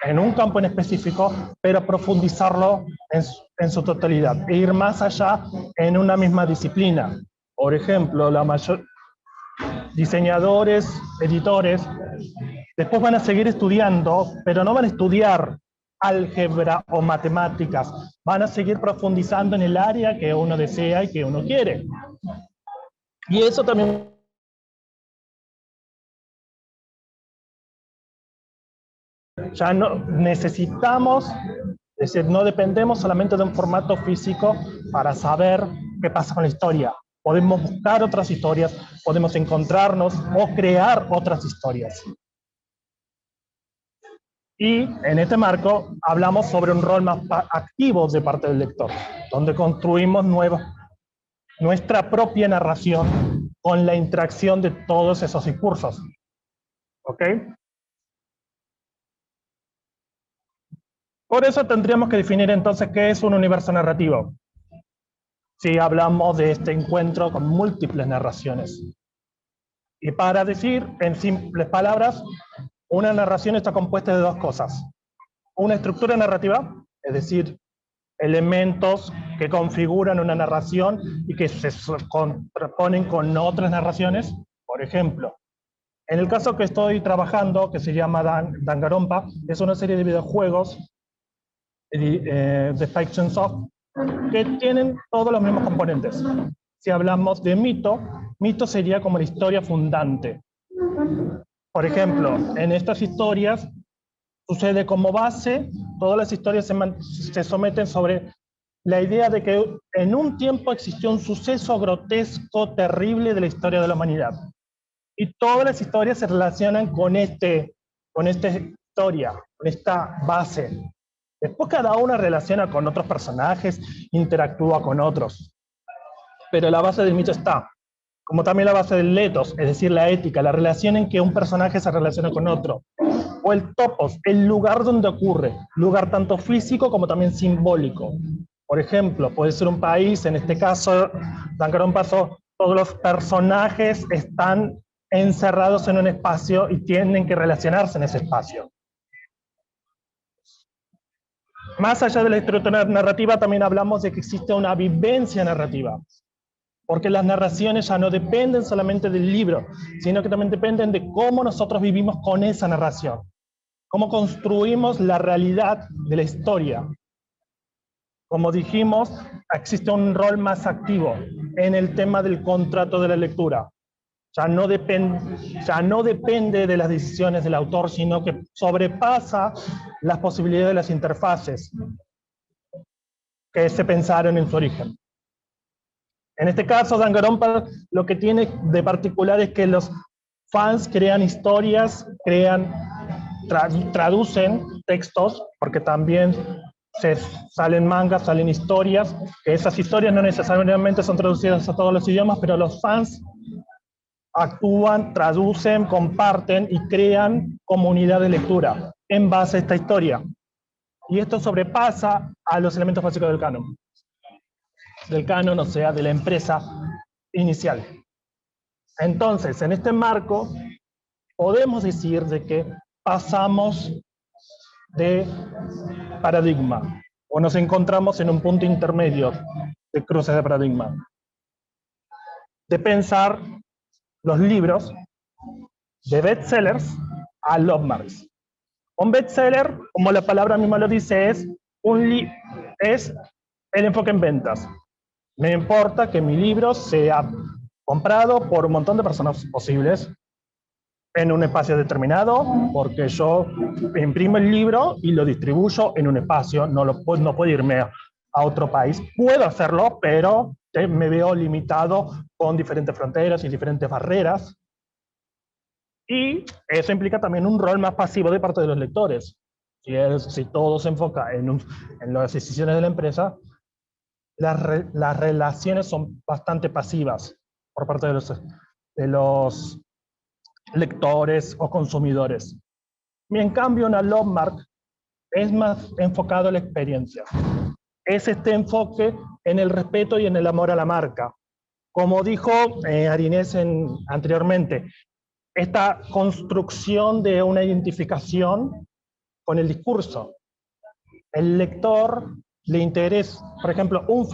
Speaker 6: en un campo en específico, pero profundizarlo en su totalidad e ir más allá en una misma disciplina. Por ejemplo, diseñadores, editores, después van a seguir estudiando, pero no van a estudiar álgebra o matemáticas, van a seguir profundizando en el área que uno desea y que uno quiere. Y eso también ya no necesitamos, es decir, no dependemos solamente de un formato físico para saber qué pasa con la historia. Podemos buscar otras historias, podemos encontrarnos o crear otras historias. Y en este marco hablamos sobre un rol más activo de parte del lector, donde construimos nuestra propia narración con la interacción de todos esos discursos. ¿Ok? Por eso tendríamos que definir entonces qué es un universo narrativo. Si hablamos de este encuentro con múltiples narraciones. Y para decir en simples palabras, una narración está compuesta de dos cosas. Una estructura narrativa, es decir, elementos que configuran una narración y que se contraponen con otras narraciones. Por ejemplo, en el caso que estoy trabajando, que se llama Danganronpa, es una serie de videojuegos de Fiction Soft que tienen todos los mismos componentes. Si hablamos de mito, mito sería como la historia fundante. Por ejemplo, en estas historias sucede como base, todas las historias se someten sobre la idea de que en un tiempo existió un suceso grotesco, terrible de la historia de la humanidad. Y todas las historias se relacionan con esta historia, con esta base. Después cada una relaciona con otros personajes, interactúa con otros. Pero la base del mito está, como también la base del ethos, es decir, la ética, la relación en que un personaje se relaciona con otro. O el topos, el lugar donde ocurre, lugar tanto físico como también simbólico. Por ejemplo, puede ser un país, en este caso, Danganronpa, todos los personajes están encerrados en un espacio y tienen que relacionarse en ese espacio. Más allá de la estructura narrativa, también hablamos de que existe una vivencia narrativa, porque las narraciones ya no dependen solamente del libro, sino que también dependen de cómo nosotros vivimos con esa narración, cómo construimos la realidad de la historia. Como dijimos, existe un rol más activo en el tema del contrato de la lectura. ya no depende de las decisiones del autor, sino que sobrepasa las posibilidades de las interfaces que se pensaron en su origen. En este caso, Danganronpa lo que tiene de particular es que los fans crean historias, traducen textos, porque también salen mangas, salen historias, que esas historias no necesariamente son traducidas a todos los idiomas, pero los fans actúan, traducen, comparten y crean comunidad de lectura en base a esta historia. Y esto sobrepasa a los elementos básicos del canon. O sea, de la empresa inicial. Entonces, en este marco, podemos decir de que pasamos de paradigma, o nos encontramos en un punto intermedio de cruces de paradigma. De pensar los libros de bestsellers a Lovemarks. Un bestseller, como la palabra misma lo dice, es el enfoque en ventas. Me importa que mi libro sea comprado por un montón de personas posibles en un espacio determinado, porque yo imprimo el libro y lo distribuyo en un espacio, no puedo irme a otro país. Puedo hacerlo, pero me veo limitado con diferentes fronteras y diferentes barreras. Y eso implica también un rol más pasivo de parte de los lectores. Si todo se enfoca en las decisiones de la empresa, las relaciones son bastante pasivas por parte de los lectores o consumidores. Y en cambio, una Lovemark es más enfocado a la experiencia. Es este enfoque en el respeto y en el amor a la marca. Como dijo Arinés anteriormente, esta construcción de una identificación con el discurso. El lector le interesa, por ejemplo, un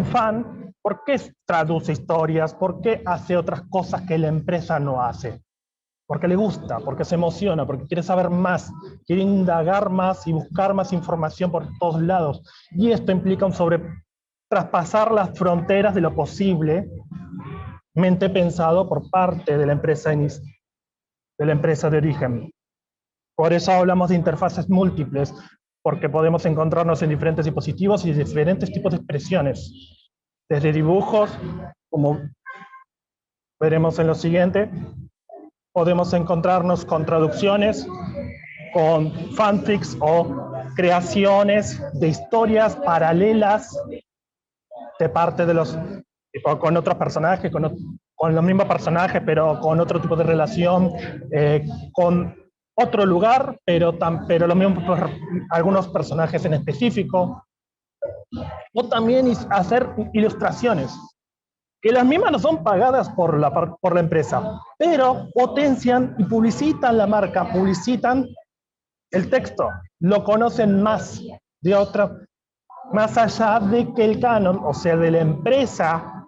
Speaker 6: fan, ¿por qué traduce historias? ¿Por qué hace otras cosas que la empresa no hace? Porque le gusta, porque se emociona, porque quiere saber más, quiere indagar más y buscar más información por todos lados. Y esto implica traspasar las fronteras de lo posiblemente pensado por parte de la empresa de origen. Por eso hablamos de interfaces múltiples, porque podemos encontrarnos en diferentes dispositivos y diferentes tipos de expresiones. Desde dibujos, como veremos en lo siguiente, podemos encontrarnos con traducciones, con fanfics o creaciones de historias paralelas de parte de con otros personajes, con los mismos personajes, pero con otro tipo de relación, con otro lugar, pero lo mismo algunos personajes en específico. O también hacer ilustraciones, que las mismas no son pagadas por la empresa, pero potencian y publicitan la marca, publicitan el texto, lo conocen más más allá de que el canon, o sea, de la empresa,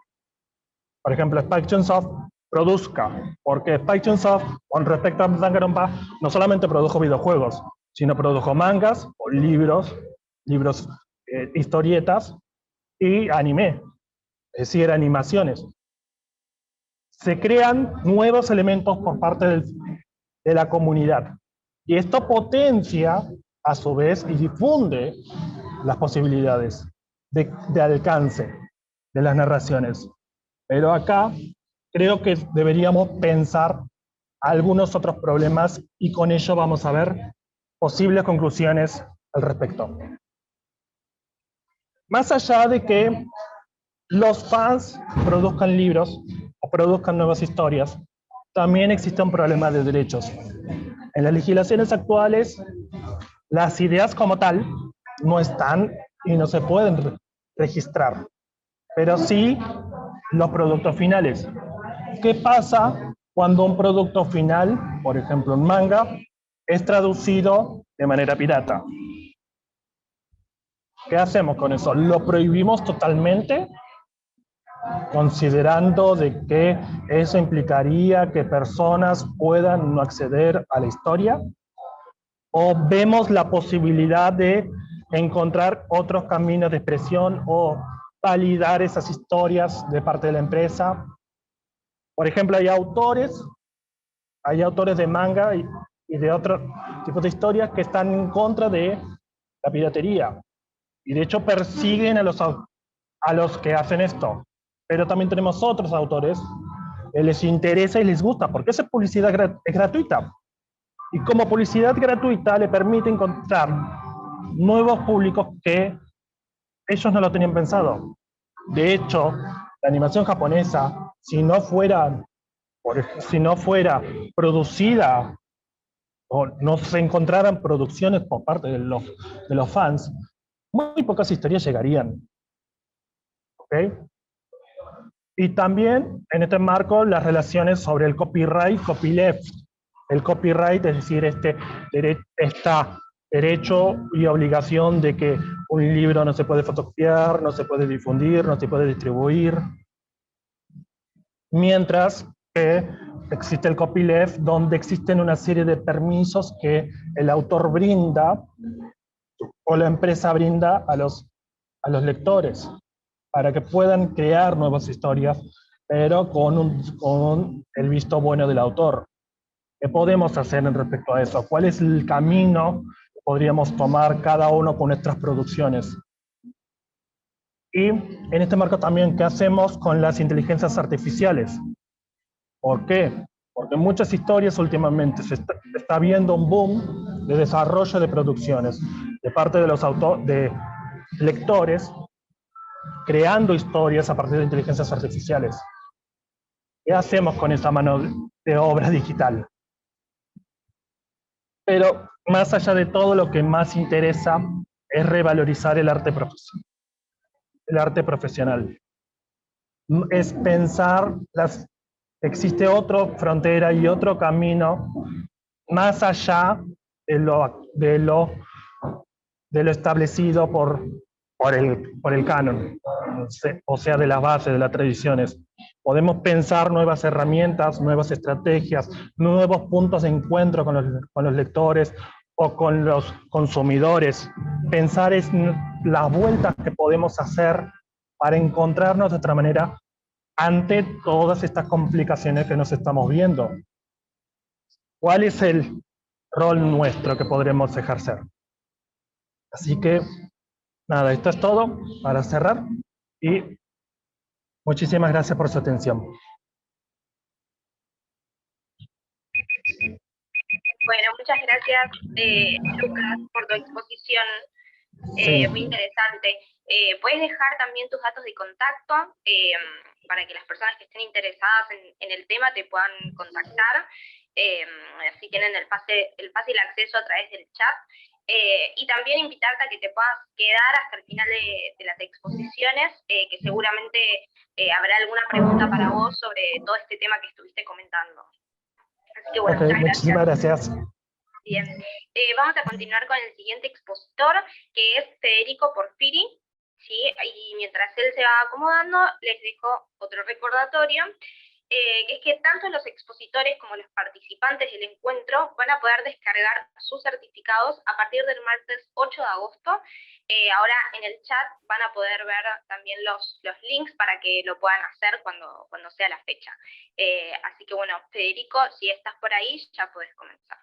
Speaker 6: por ejemplo, Spike Chunsoft, produzca, porque Spike Chunsoft, con respecto a Danganronpa, no solamente produjo videojuegos, sino produjo mangas o libros, historietas y anime, es decir, animaciones. Se crean nuevos elementos por parte de la comunidad, y esto potencia, a su vez, y difunde las posibilidades de alcance de las narraciones. Pero acá creo que deberíamos pensar algunos otros problemas y con ello vamos a ver posibles conclusiones al respecto. Más allá de que los fans produzcan libros o produzcan nuevas historias, también existe un problema de derechos. En las legislaciones actuales, las ideas como tal no están y no se pueden registrar, pero sí los productos finales. ¿Qué pasa cuando un producto final, por ejemplo un manga, es traducido de manera pirata? ¿Qué hacemos con eso? ¿Lo prohibimos totalmente? Considerando de que eso implicaría que personas puedan no acceder a la historia, o vemos la posibilidad de encontrar otros caminos de expresión o validar esas historias de parte de la empresa. Por ejemplo, hay autores de manga y de otros tipos de historias que están en contra de la piratería. Y de hecho persiguen a los que hacen esto. Pero también tenemos otros autores que les interesa y les gusta, porque esa publicidad es gratuita. Y como publicidad gratuita le permite encontrar nuevos públicos que ellos no lo tenían pensado. De hecho, la animación japonesa, si no fuera producida o no se encontraran producciones por parte de los fans, muy pocas historias llegarían. ¿Ok? Y también, en este marco, las relaciones sobre el copyright, copyleft. El copyright, es decir, esta derecho y obligación de que un libro no se puede fotocopiar, no se puede difundir, no se puede distribuir. Mientras que existe el copyleft, donde existen una serie de permisos que el autor brinda o la empresa brinda a los lectores para que puedan crear nuevas historias, pero con el visto bueno del autor. ¿Qué podemos hacer en respecto a eso? ¿Cuál es el camino que podríamos tomar cada uno con nuestras producciones? Y en este marco también, ¿qué hacemos con las inteligencias artificiales? ¿Por qué? Porque en muchas historias últimamente se está viendo un boom de desarrollo de producciones de parte de los de lectores creando historias a partir de inteligencias artificiales. ¿Qué hacemos con esa mano de obra digital? Pero más allá de todo, lo que más interesa es revalorizar el arte profesional. Es pensar, existe otra frontera y otro camino más allá de lo establecido por el canon, o sea, de las bases, de las tradiciones. Podemos pensar nuevas herramientas, nuevas estrategias, nuevos puntos de encuentro con los lectores o con los consumidores. Pensar en las vueltas que podemos hacer para encontrarnos de otra manera ante todas estas complicaciones que nos estamos viendo. ¿Cuál es el rol nuestro que podremos ejercer? Así que, nada, esto es todo para cerrar y muchísimas gracias por su atención.
Speaker 1: Bueno, muchas gracias, Lucas, por tu exposición.
Speaker 6: Sí.
Speaker 1: Muy interesante. Puedes dejar también tus datos de contacto para que las personas que estén interesadas en el tema te puedan contactar. Así tienen el fácil acceso a través del chat. Y también invitarte a que te puedas quedar hasta el final de las exposiciones, que seguramente habrá alguna pregunta para vos sobre todo este tema que estuviste comentando. Así que bueno, muchas gracias.
Speaker 6: Muchísimas gracias.
Speaker 1: Bien, vamos a continuar con el siguiente expositor, que es Federico Porfiri, ¿sí? Y mientras él se va acomodando, les dejo otro recordatorio, que es que tanto los expositores como los participantes del encuentro van a poder descargar sus certificados a partir del martes 8 de agosto. Ahora en el chat van a poder ver también los links para que lo puedan hacer cuando sea la fecha. Así que bueno, Federico, si estás por ahí, ya puedes comenzar.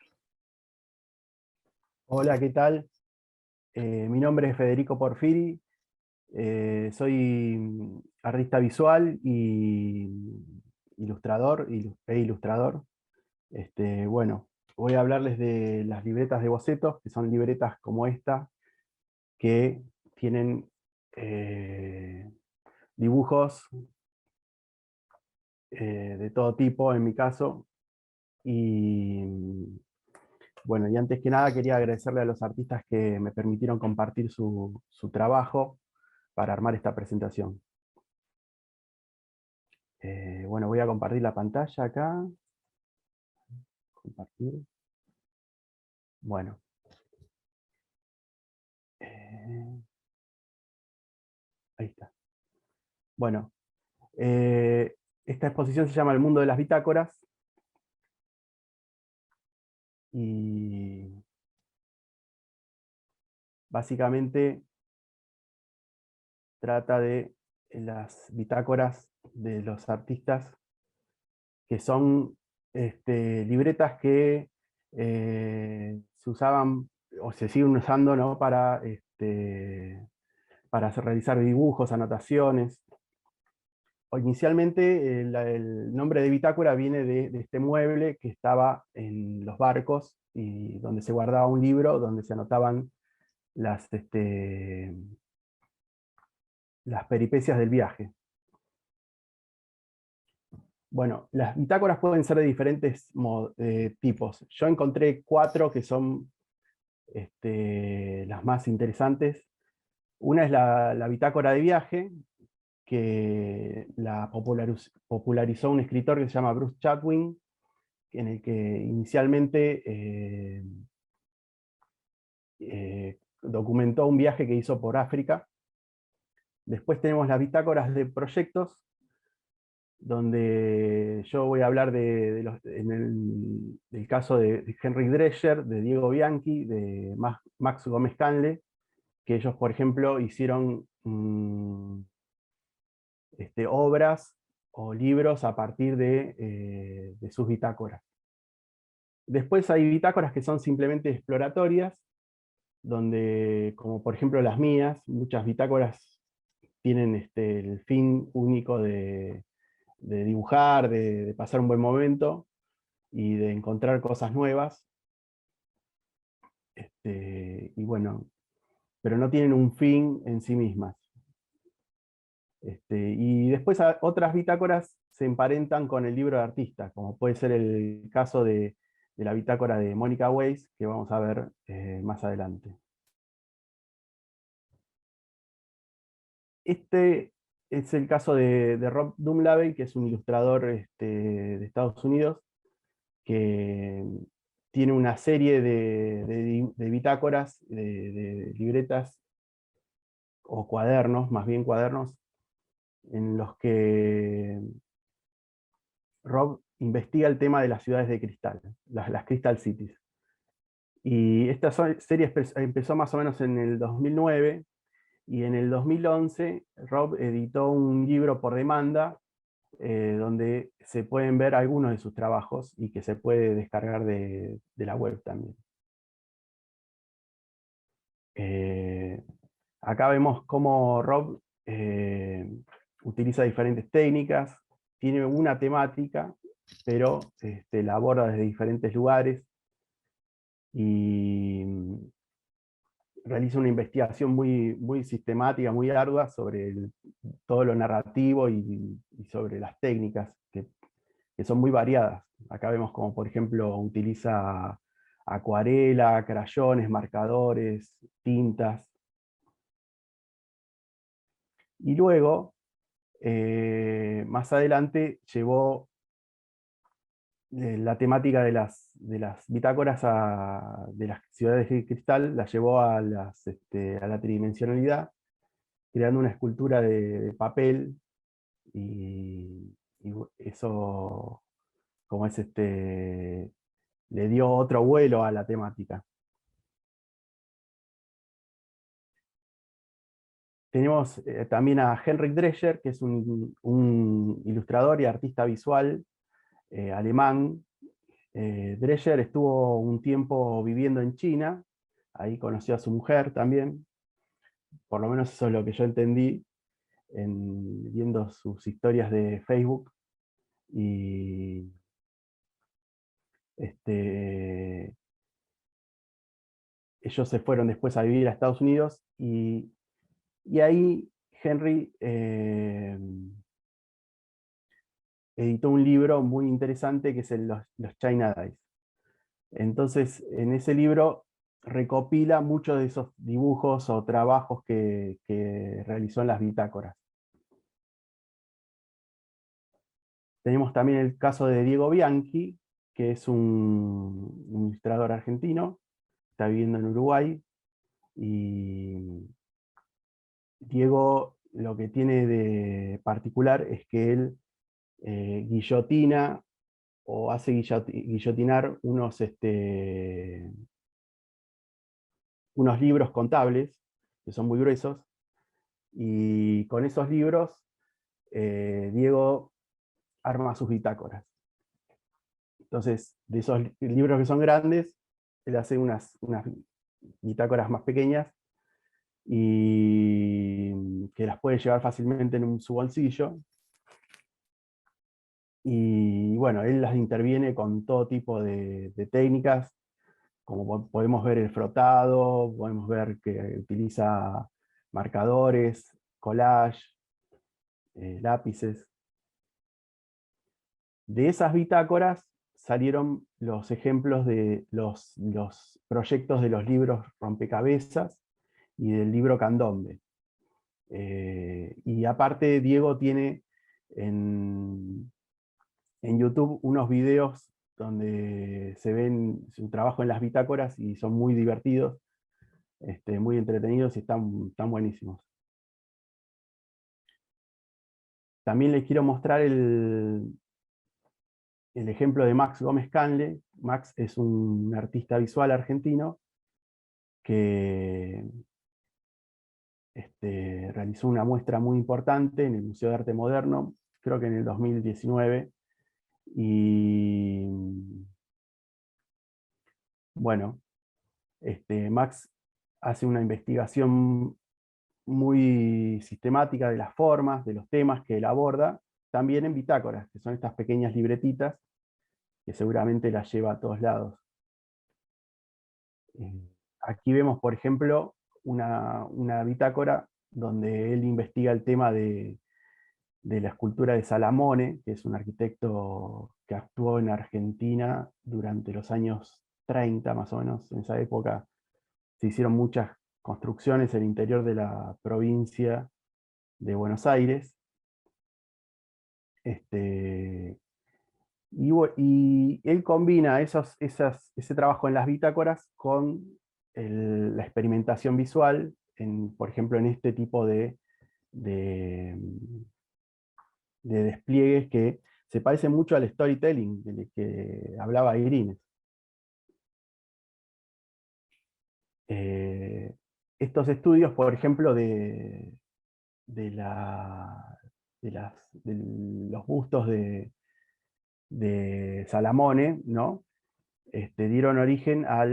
Speaker 7: Hola, ¿qué tal? Mi nombre es Federico Porfiri, soy artista visual y ilustrador e ilustrador. Bueno, voy a hablarles de las libretas de bocetos, que son libretas como esta, que tienen dibujos de todo tipo, en mi caso, y bueno, y antes que nada quería agradecerle a los artistas que me permitieron compartir su trabajo para armar esta presentación. Bueno, voy a compartir la pantalla acá. Compartir. Bueno. Ahí está. Bueno, esta exposición se llama El mundo de las bitácoras. Y básicamente trata de las bitácoras de los artistas que son libretas que se usaban o se siguen usando, ¿no?, para realizar dibujos, anotaciones. Inicialmente el nombre de bitácora viene de este mueble que estaba en los barcos y donde se guardaba un libro donde se anotaban las peripecias del viaje. Bueno, las bitácoras pueden ser de diferentes tipos. Yo encontré 4 que son las más interesantes. Una es la bitácora de viaje, que la popularizó un escritor que se llama Bruce Chatwin, en el que inicialmente documentó un viaje que hizo por África. Después tenemos las bitácoras de proyectos, donde yo voy a hablar del caso de Henry Drescher, de Diego Bianchi, de Max Gómez Canle, que ellos, por ejemplo, hicieron obras o libros a partir de sus bitácoras. Después hay bitácoras que son simplemente exploratorias, donde, como por ejemplo las mías, muchas bitácoras tienen el fin único de dibujar, de pasar un buen momento y de encontrar cosas nuevas. Y bueno, pero no tienen un fin en sí mismas. Y después otras bitácoras se emparentan con el libro de artista, como puede ser el caso de la bitácora de Mónica Weiss, que vamos a ver más adelante. Este es el caso de Rob Dunlavey, que es un ilustrador de Estados Unidos, que tiene una serie de bitácoras, de libretas, o cuadernos, más bien cuadernos, en los que Rob investiga el tema de las ciudades de cristal, las Crystal Cities. Y esta serie empezó más o menos en el 2009, y en el 2011 Rob editó un libro por demanda, donde se pueden ver algunos de sus trabajos y que se puede descargar de la web también. Acá vemos cómo Rob utiliza diferentes técnicas, tiene una temática, pero la aborda desde diferentes lugares y realiza una investigación muy sistemática, muy ardua sobre todo lo narrativo y sobre las técnicas, que son muy variadas. Acá vemos como, por ejemplo, utiliza acuarela, crayones, marcadores, tintas. Y luego, más adelante, llevó la temática de las bitácoras de las ciudades de cristal, la llevó a la tridimensionalidad, creando una escultura de papel, y eso, como es le dio otro vuelo a la temática. Tenemos también a Henrik Drescher, que es un ilustrador y artista visual alemán. Drescher estuvo un tiempo viviendo en China, ahí conoció a su mujer también, por lo menos eso es lo que yo entendí viendo sus historias de Facebook. Y ellos se fueron después a vivir a Estados Unidos, y ahí Henry editó un libro muy interesante que es los China Days. Entonces, en ese libro recopila muchos de esos dibujos o trabajos que realizó en las bitácoras. Tenemos también el caso de Diego Bianchi, que es un ilustrador argentino, está viviendo en Uruguay, y Diego lo que tiene de particular es que él guillotina o hace guillotinar unos libros contables, que son muy gruesos, y con esos libros Diego arma sus bitácoras. Entonces, de esos libros que son grandes, él hace unas bitácoras más pequeñas y que las puede llevar fácilmente en su bolsillo. Y bueno, él las interviene con todo tipo de técnicas, como podemos ver el frotado, podemos ver que utiliza marcadores, collage, lápices. De esas bitácoras salieron los ejemplos de los proyectos de los libros Rompecabezas y del libro Candombe. Y aparte Diego tiene en YouTube unos videos donde se ven su trabajo en las bitácoras y son muy divertidos, muy entretenidos y están buenísimos. También les quiero mostrar el ejemplo de Max Gómez Canle. Max es un artista visual argentino que realizó una muestra muy importante en el Museo de Arte Moderno, creo que en el 2019, y bueno, Max hace una investigación muy sistemática de las formas, de los temas que él aborda, también en bitácoras, que son estas pequeñas libretitas que seguramente las lleva a todos lados. Aquí vemos, por ejemplo, una bitácora donde él investiga el tema de la escultura de Salamone, que es un arquitecto que actuó en Argentina durante los años 30, más o menos. En esa época se hicieron muchas construcciones en el interior de la provincia de Buenos Aires. Y él combina ese trabajo en las bitácoras con la experimentación visual, por ejemplo, en este tipo de despliegues que se parecen mucho al storytelling del que hablaba Irines. Estos estudios, por ejemplo, de los bustos de Salamone, ¿no? Dieron origen a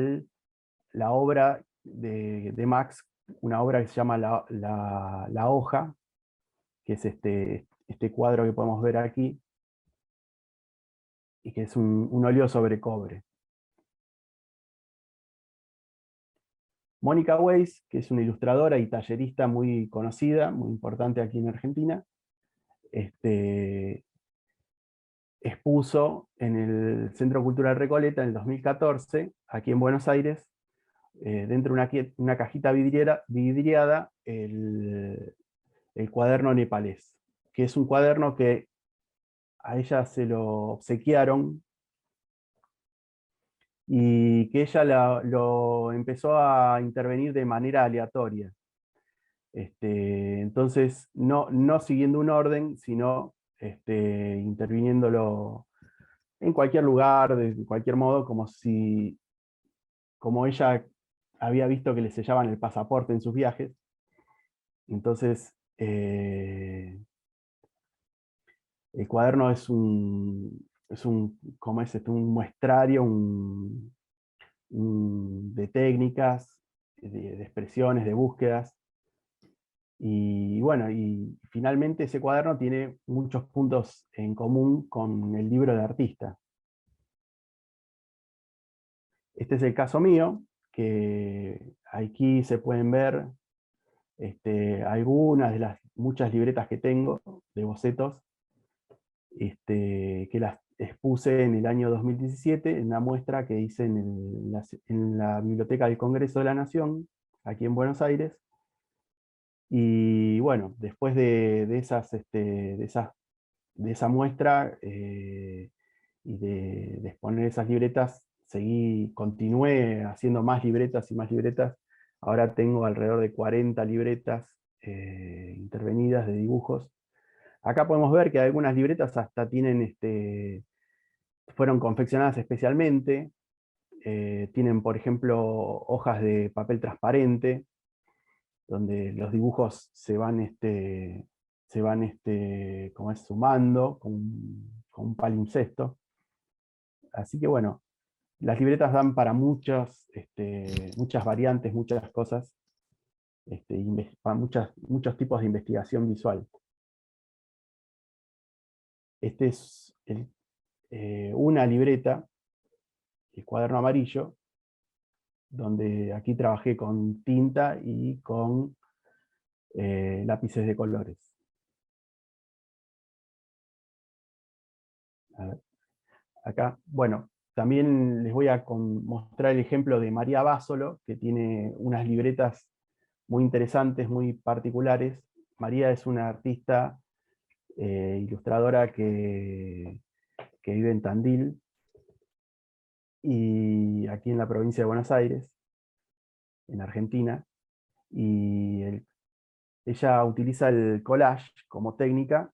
Speaker 7: la obra de Max, una obra que se llama La Hoja, que es este cuadro que podemos ver aquí, y que es un óleo sobre cobre. Mónica Weiss, que es una ilustradora y tallerista muy conocida, muy importante aquí en Argentina, expuso en el Centro Cultural Recoleta en el 2014, aquí en Buenos Aires, dentro de una cajita vidriada, el cuaderno nepalés, que es un cuaderno que a ella se lo obsequiaron y que ella lo empezó a intervenir de manera aleatoria. Entonces, no siguiendo un orden, sino interviniéndolo en cualquier lugar, de cualquier modo, como ella había visto que le sellaban el pasaporte en sus viajes. Entonces, el cuaderno es un muestrario de técnicas, de expresiones, de búsquedas. Y bueno, y finalmente ese cuaderno tiene muchos puntos en común con el libro de artista. Este es el caso mío, que aquí se pueden ver algunas de las muchas libretas que tengo de bocetos, que las expuse en el año 2017 en una muestra que hice en la Biblioteca del Congreso de la Nación, aquí en Buenos Aires. Y bueno, después de esa muestra y de exponer esas libretas, continué haciendo más libretas y más libretas. Ahora tengo alrededor de 40 libretas intervenidas de dibujos. Acá podemos ver que algunas libretas hasta fueron confeccionadas especialmente. Tienen, por ejemplo, hojas de papel transparente, donde los dibujos se van como es, sumando con un palimpsesto. Así que bueno, las libretas dan para muchas variantes, muchas cosas, para muchos tipos de investigación visual. Este es una libreta, el cuaderno amarillo, donde aquí trabajé con tinta y con lápices de colores. A ver, acá, bueno, también les voy a mostrar el ejemplo de María Básolo, que tiene unas libretas muy interesantes, muy particulares. María es una artista ilustradora que vive en Tandil, y aquí en la provincia de Buenos Aires, en Argentina, y ella utiliza el collage como técnica,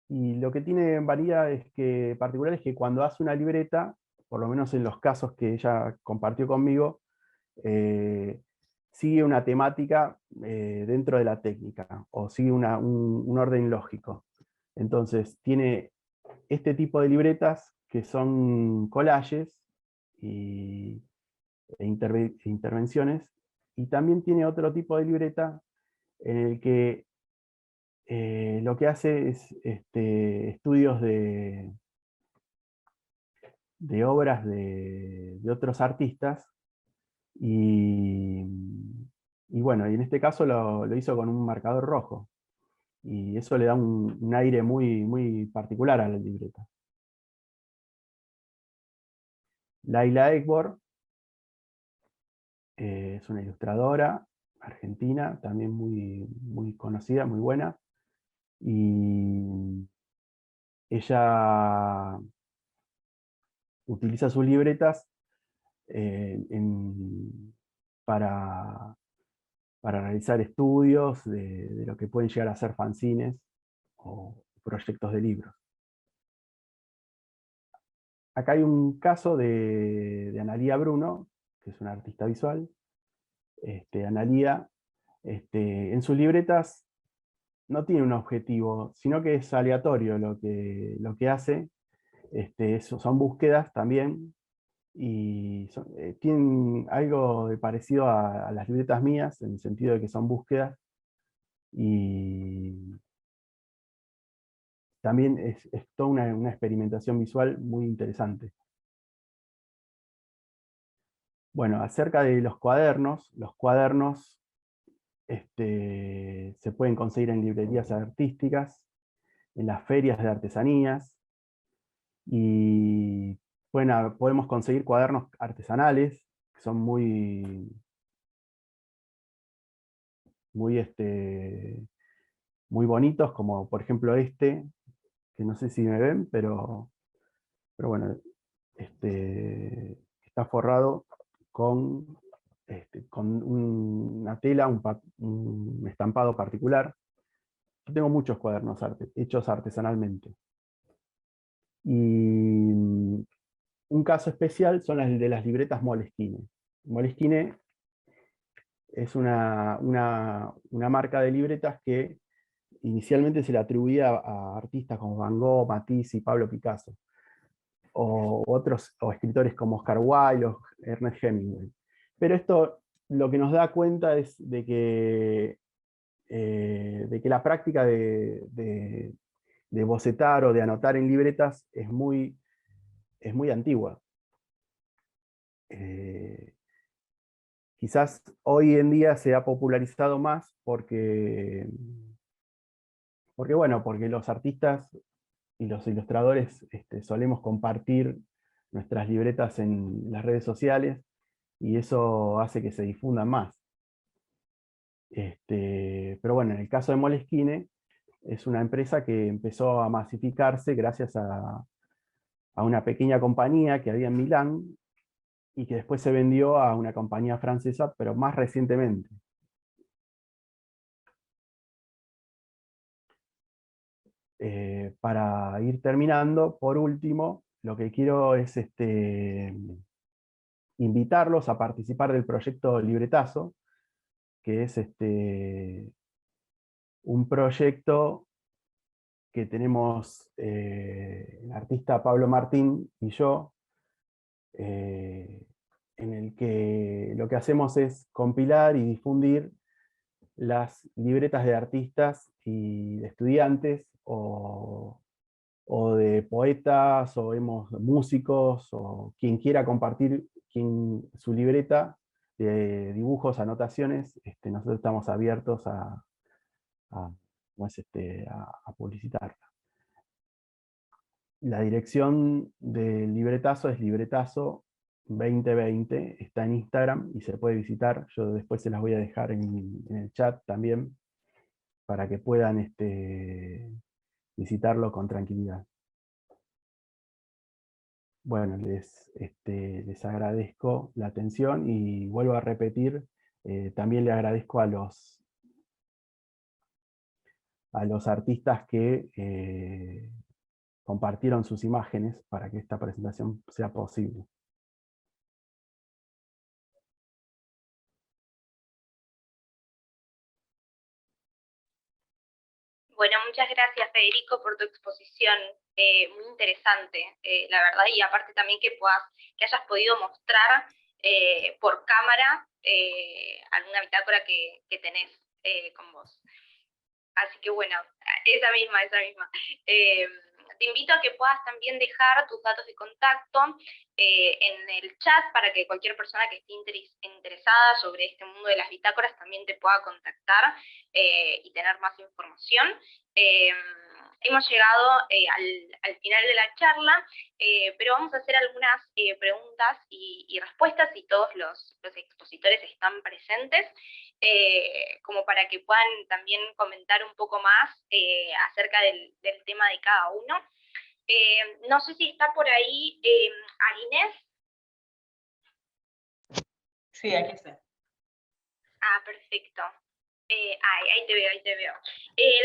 Speaker 7: y lo que tiene María particular es que cuando hace una libreta, por lo menos en los casos que ella compartió conmigo, sigue una temática dentro de la técnica, o sigue un orden lógico. Entonces tiene este tipo de libretas que son collages intervenciones, y también tiene otro tipo de libreta en el que lo que hace es estudios de obras de otros artistas, y bueno, y en este caso lo hizo con un marcador rojo, y eso le da un aire muy, muy particular a la libreta. Laila Ekbor es una ilustradora argentina, también muy, muy conocida, muy buena, y ella utiliza sus libretas para realizar estudios de lo que pueden llegar a ser fanzines o proyectos de libros. Acá hay un caso de Analía Bruno, que es una artista visual. Analía, en sus libretas no tiene un objetivo, sino que es aleatorio lo que hace. Son búsquedas también, y tienen algo de parecido a las libretas mías, en el sentido de que son búsquedas, y también es toda una experimentación visual muy interesante. Bueno, acerca de los cuadernos se pueden conseguir en librerías artísticas, en las ferias de artesanías, y podemos conseguir cuadernos artesanales, que son muy, muy, muy bonitos, como por ejemplo que no sé si me ven, pero bueno, está forrado con una tela, un estampado particular. Yo tengo muchos cuadernos hechos artesanalmente. Y un caso especial son las de las libretas Moleskine. Moleskine es una marca de libretas que inicialmente se le atribuía a artistas como Van Gogh, Matisse y Pablo Picasso, o escritores como Oscar Wilde o Ernest Hemingway. Pero esto lo que nos da cuenta es de que la práctica de bocetar o de anotar en libretas es muy antigua. Quizás hoy en día se ha popularizado más porque los artistas y los ilustradores solemos compartir nuestras libretas en las redes sociales, y eso hace que se difundan más. Pero bueno, en el caso de Moleskine, es una empresa que empezó a masificarse gracias a una pequeña compañía que había en Milán, y que después se vendió a una compañía francesa, pero más recientemente. Para ir terminando, por último, lo que quiero es invitarlos a participar del proyecto Libretazo, que es un proyecto que tenemos el artista Pablo Martín y yo, en el que lo que hacemos es compilar y difundir las libretas de artistas y de estudiantes, o de poetas, o músicos, o quien quiera compartir su libreta de dibujos, anotaciones. Nosotros estamos abiertos a, a publicitarla. La dirección del libretazo es Libretazo 2020, está en Instagram y se puede visitar. Yo después se las voy a dejar en el chat también, para que puedan visitarlo con tranquilidad. Bueno, les agradezco la atención y vuelvo a repetir, también le agradezco a los artistas que compartieron sus imágenes para que esta presentación sea posible.
Speaker 1: Bueno, muchas gracias, Federico, por tu exposición, muy interesante, la verdad, y aparte también que hayas podido mostrar por cámara alguna bitácora que tenés con vos. Así que bueno, esa misma. Te invito a que puedas también dejar tus datos de contacto en el chat, para que cualquier persona que esté interesada sobre este mundo de las bitácoras también te pueda contactar y tener más información. Hemos llegado al final de la charla, pero vamos a hacer algunas preguntas y respuestas, y todos los expositores están presentes, como para que puedan también comentar un poco más acerca del tema de cada uno. No sé si está por ahí Arinés.
Speaker 5: Sí, aquí está.
Speaker 1: Ah, perfecto. Ahí te veo.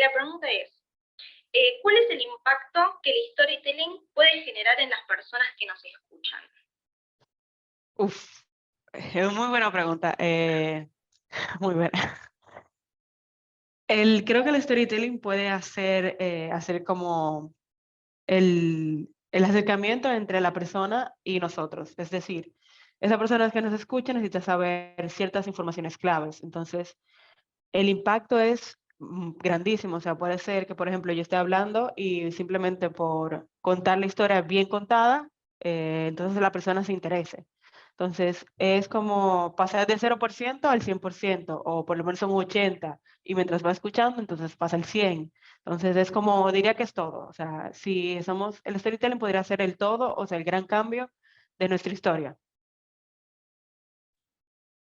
Speaker 1: La pregunta es, ¿cuál es el impacto que el storytelling puede generar en las personas que nos escuchan?
Speaker 5: Uf, es muy buena pregunta. Muy buena. Creo que el storytelling puede hacer como el acercamiento entre la persona y nosotros. Es decir, esa persona que nos escucha necesita saber ciertas informaciones claves. Entonces, el impacto es grandísimo. O sea, puede ser que, por ejemplo, yo esté hablando y simplemente por contar la historia bien contada, entonces la persona se interese. Entonces, es como pasar de 0% al 100%, o por lo menos un 80%, y mientras va escuchando, entonces pasa el 100%. Entonces, es como, diría que es todo. O sea, si somos, el storytelling podría ser el todo, o sea, el gran cambio de nuestra historia.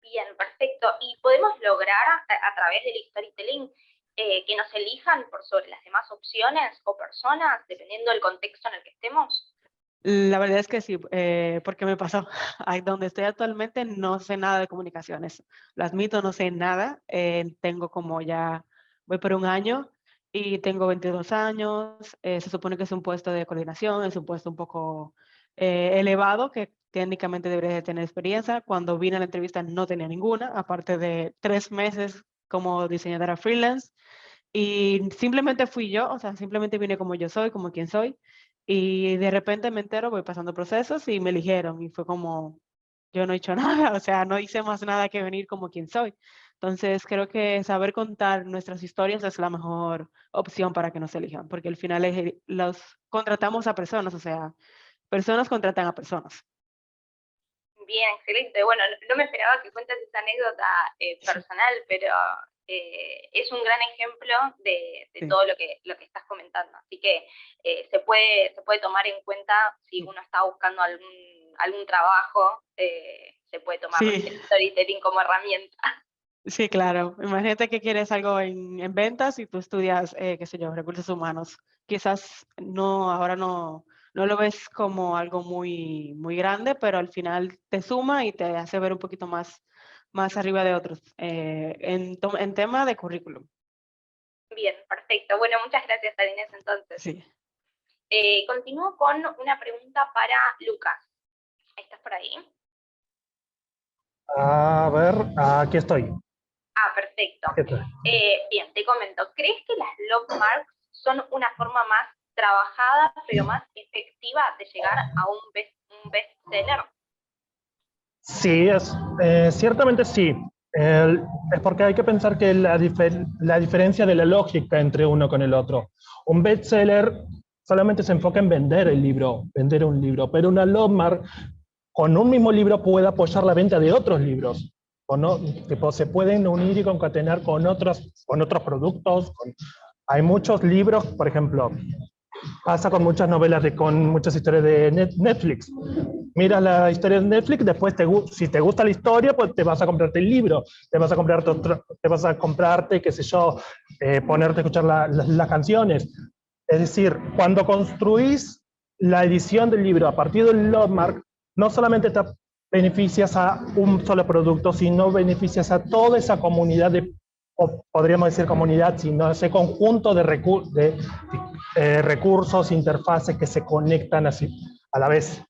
Speaker 1: Bien, perfecto. ¿Y podemos lograr a través del storytelling que nos elijan por sobre las demás opciones o personas, dependiendo del contexto en el que estemos?
Speaker 5: La verdad es que sí, porque me pasó. Ahí donde estoy actualmente no sé nada de comunicaciones. Lo admito, no sé nada. Tengo como ya, voy por un año y tengo 22 años. Se supone que es un puesto de coordinación, es un puesto un poco elevado, que técnicamente debería de tener experiencia. Cuando vine a la entrevista no tenía ninguna, aparte de 3 meses como diseñadora freelance. Y simplemente fui yo, o sea, simplemente vine como yo soy, como quien soy. Y de repente me entero, voy pasando procesos y me eligieron. Y fue como, yo no he hecho nada, o sea, no hice más nada que venir como quien soy. Entonces, creo que saber contar nuestras historias es la mejor opción para que nos elijan, porque al final los contratamos a personas, o sea, personas contratan a personas.
Speaker 1: Bien, excelente. Bueno, no me esperaba que cuentes esa anécdota personal, pero es un gran ejemplo de
Speaker 5: Sí.
Speaker 1: todo lo que estás comentando. Así que se puede tomar en cuenta si uno está buscando algún trabajo, se puede tomar
Speaker 5: Sí.
Speaker 1: el storytelling como herramienta.
Speaker 5: Sí, claro. Imagínate que quieres algo en ventas y tú estudias, qué sé yo, recursos humanos. Quizás ahora no lo ves como algo muy, muy grande, pero al final te suma y te hace ver un poquito más arriba de otros en tema de currículum.
Speaker 1: Bien, perfecto. Bueno, muchas gracias, Inés, entonces.
Speaker 5: Sí.
Speaker 1: Continúo con una pregunta para Lucas. ¿Estás por ahí?
Speaker 6: A ver, aquí estoy.
Speaker 1: Ah, perfecto.
Speaker 6: Aquí estoy.
Speaker 1: Bien, te comento. ¿Crees que las love marks son una forma más trabajada, pero más efectiva de llegar a un bestseller?
Speaker 6: Sí, ciertamente sí. Es porque hay que pensar que la diferencia de la lógica entre uno con el otro. Un bestseller solamente se enfoca en vender un libro, pero una Logmark con un mismo libro puede apoyar la venta de otros libros. O no, tipo, se pueden unir y concatenar con otros productos. Hay muchos libros, por ejemplo, pasa con muchas novelas, con muchas historias de Netflix. Miras la historia de Netflix, después si te gusta la historia, pues te vas a comprarte el libro, te vas a comprarte, qué sé yo, ponerte a escuchar las canciones. Es decir, cuando construís la edición del libro a partir del Logmark, no solamente te beneficias a un solo producto, sino beneficias a toda esa comunidad o podríamos decir comunidad, sino ese conjunto de recursos, interfaces que se conectan así a la vez.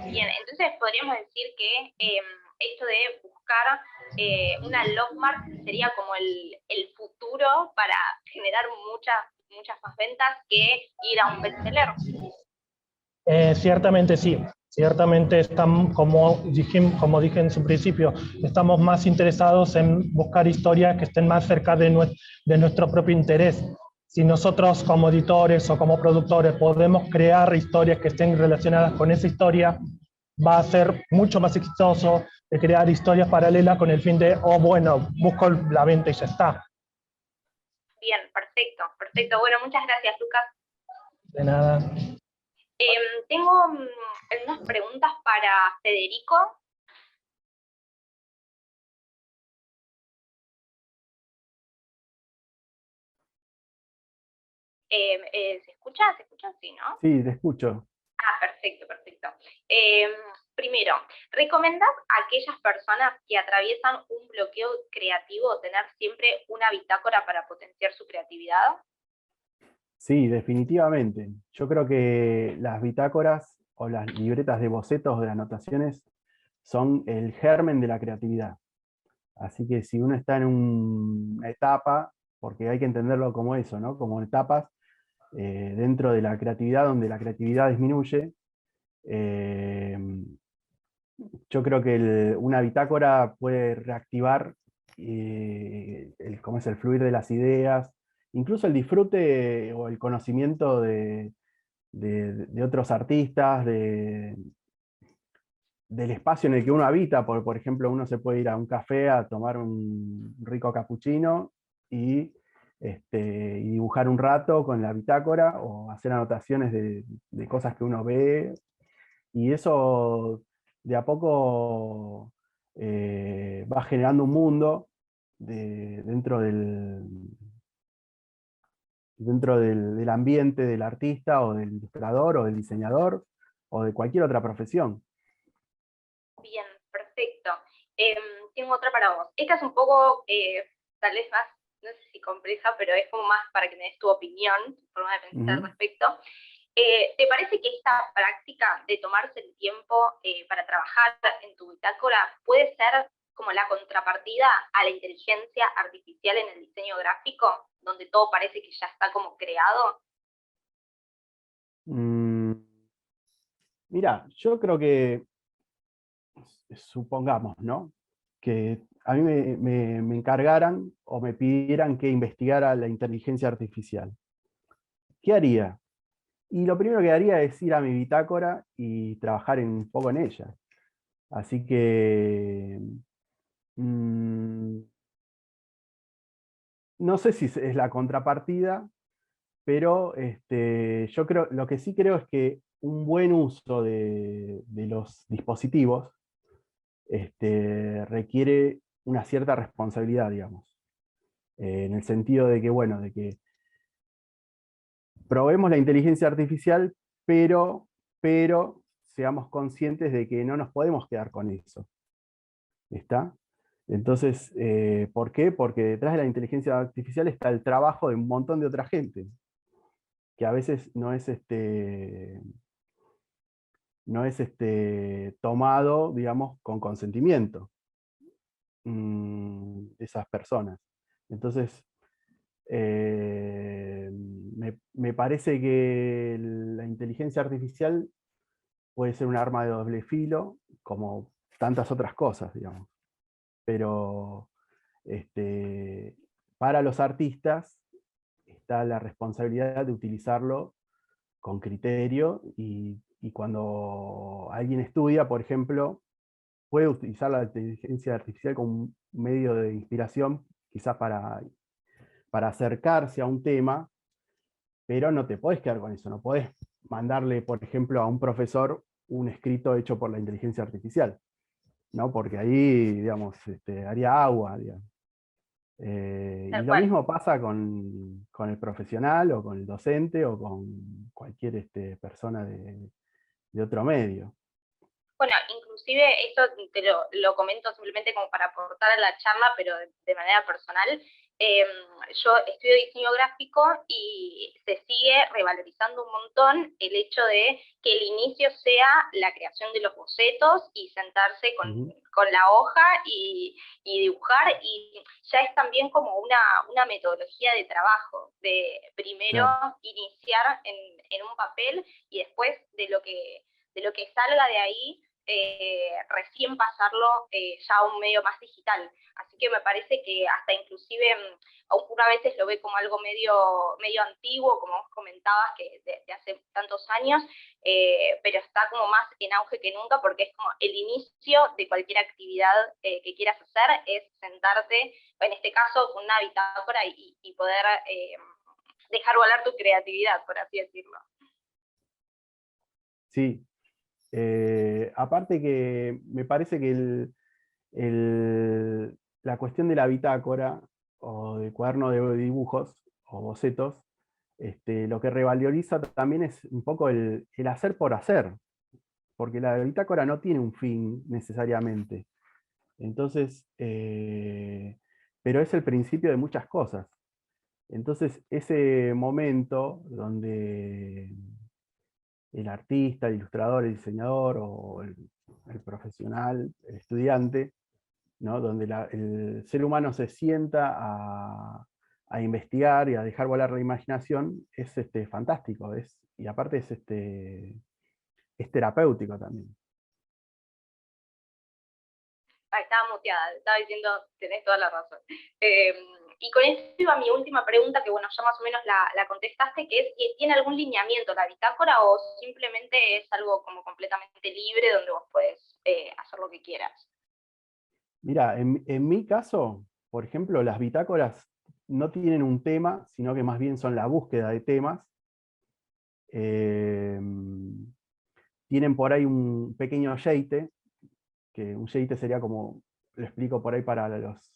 Speaker 1: Bien, entonces podríamos decir que esto de buscar una Logmark sería como el futuro para generar muchas más ventas que ir a un bestseller.
Speaker 6: Ciertamente sí. Ciertamente están, como dije en su principio, estamos más interesados en buscar historias que estén más cerca de nuestro propio interés. Si nosotros como editores o como productores podemos crear historias que estén relacionadas con esa historia, va a ser mucho más exitoso de crear historias paralelas con el fin de, oh bueno, busco la venta y ya está.
Speaker 1: Bien, perfecto, perfecto. Bueno, muchas gracias, Lucas.
Speaker 6: De nada.
Speaker 1: Tengo unas preguntas para Federico. ¿Se escucha? ¿Se escucha? Sí, ¿no?
Speaker 7: Sí, te escucho.
Speaker 1: Ah, perfecto, perfecto. Primero, ¿recomendás a aquellas personas que atraviesan un bloqueo creativo tener siempre una bitácora para potenciar su creatividad?
Speaker 7: Sí, definitivamente. Yo creo que las bitácoras o las libretas de bocetos de anotaciones son el germen de la creatividad. Así que si uno está en una etapa, porque hay que entenderlo como eso, ¿no? Como etapas dentro de la creatividad, donde la creatividad disminuye, yo creo que una bitácora puede reactivar cómo es el fluir de las ideas, incluso el disfrute o el conocimiento de otros artistas, del espacio en el que uno habita. Por ejemplo, uno se puede ir a un café a tomar un rico cappuccino y dibujar un rato con la bitácora o hacer anotaciones de cosas que uno ve, y eso de a poco va generando un mundo dentro del ambiente del artista o del ilustrador o del diseñador o de cualquier otra profesión.
Speaker 1: Bien, perfecto. Tengo otra para vos. Esta es un poco, tal vez más, no sé si compleja, pero es como más para que me des tu opinión, tu forma de pensar al respecto. ¿Te parece que esta práctica de tomarse el tiempo para trabajar en tu bitácora puede ser como la contrapartida a la inteligencia artificial en el diseño gráfico, donde todo parece que ya está como creado?
Speaker 7: Mira, yo creo que, supongamos, ¿no? Que a mí me encargaran o me pidieran que investigara la inteligencia artificial. ¿Qué haría? Y lo primero que haría es ir a mi bitácora y trabajar un poco en ella. Así que no sé si es la contrapartida, pero yo creo, lo que sí creo es que un buen uso de los dispositivos requiere una cierta responsabilidad, digamos. En el sentido de que, bueno, de que probemos la inteligencia artificial, pero seamos conscientes de que no nos podemos quedar con eso. ¿Está? Entonces, ¿por qué? Porque detrás de la inteligencia artificial está el trabajo de un montón de otra gente, que a veces no es tomado, digamos, con consentimiento de esas personas. Entonces, me parece que la inteligencia artificial puede ser un arma de doble filo, como tantas otras cosas, digamos. Pero para los artistas está la responsabilidad de utilizarlo con criterio y cuando alguien estudia, por ejemplo, puede utilizar la inteligencia artificial como un medio de inspiración, quizás para acercarse a un tema, pero no te podés quedar con eso, no podés mandarle, por ejemplo, a un profesor un escrito hecho por la inteligencia artificial, ¿no? Porque ahí, digamos, haría agua, digamos. Y
Speaker 1: Tal
Speaker 7: lo
Speaker 1: cual.
Speaker 7: mismo pasa con el profesional o con el docente o con cualquier persona de otro medio.
Speaker 1: Bueno, inclusive esto te lo comento simplemente como para aportar a la charla, pero de manera personal. Yo estudio diseño gráfico y se sigue revalorizando un montón el hecho de que el inicio sea la creación de los bocetos y sentarse con la hoja y dibujar, y ya es también como una metodología de trabajo, de primero iniciar en un papel y después de lo que salga de ahí, recién pasarlo ya a un medio más digital. Así que me parece que hasta inclusive uno a veces lo ve como algo medio antiguo, como vos comentabas, que de hace tantos años, pero está como más en auge que nunca, porque es como el inicio de cualquier actividad que quieras hacer, es sentarte, en este caso, con una bitácora y poder dejar volar tu creatividad, por así decirlo.
Speaker 7: Sí. Aparte que me parece que la cuestión de la bitácora o del cuaderno de dibujos o bocetos, lo que revaloriza también es un poco el hacer por hacer, porque la bitácora no tiene un fin necesariamente. Entonces, pero es el principio de muchas cosas. Entonces, ese momento donde el artista, el ilustrador, el diseñador o el profesional, el estudiante, ¿no? Donde el ser humano se sienta a investigar y a dejar volar la imaginación, es fantástico, y aparte es terapéutico también.
Speaker 1: Estaba muteada, estaba diciendo, tenés toda la razón. Y con esto iba mi última pregunta, que bueno, ya más o menos la contestaste, que es, ¿tiene algún lineamiento la bitácora o simplemente es algo como completamente libre donde vos podés hacer lo que quieras?
Speaker 7: Mira, en mi caso, por ejemplo, las bitácoras no tienen un tema, sino que más bien son la búsqueda de temas. Tienen por ahí un pequeño yeite, que un yeite sería como, lo explico por ahí para los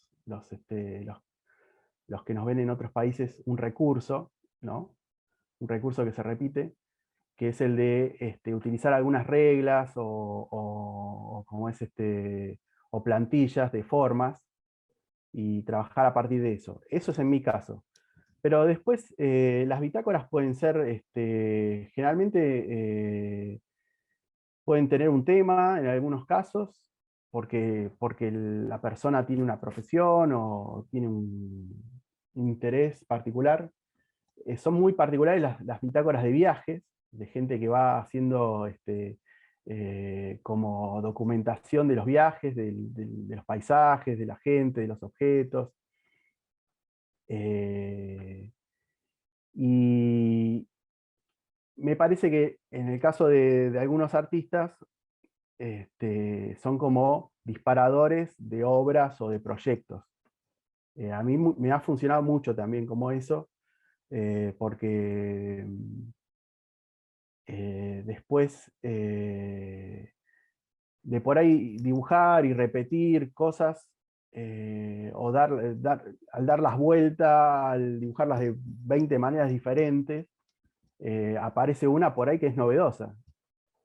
Speaker 7: que nos ven en otros países, un recurso, ¿no? Un recurso que se repite, que es el de utilizar algunas reglas o como es o plantillas de formas y trabajar a partir de eso. Eso es en mi caso. Pero después las bitácoras pueden ser, generalmente pueden tener un tema en algunos casos, porque la persona tiene una profesión o tiene un interés particular. Son muy particulares las bitácoras de viajes, de gente que va haciendo como documentación de los viajes, de los paisajes, de la gente, de los objetos. Y me parece que en el caso de algunos artistas, son como disparadores de obras o de proyectos. A mí me ha funcionado mucho también como eso, porque después de por ahí dibujar y repetir cosas, o al darlas vuelta, al dibujarlas de 20 maneras diferentes, aparece una por ahí que es novedosa.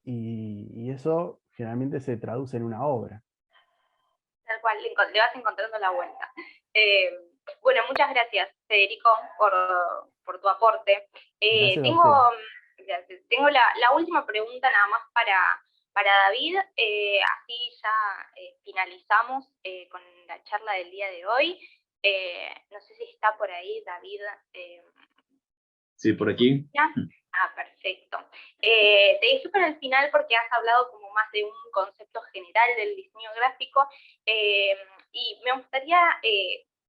Speaker 7: Y eso generalmente se traduce en una obra.
Speaker 1: Tal cual, le vas encontrando la vuelta. Bueno, muchas gracias, Federico, por tu aporte. Tengo la última pregunta nada más para David, así ya finalizamos con la charla del día de hoy. No sé si está por ahí, David.
Speaker 3: Sí, por aquí.
Speaker 1: Ah, perfecto. Te dije para el final porque has hablado como más de un concepto general del diseño gráfico, y me gustaría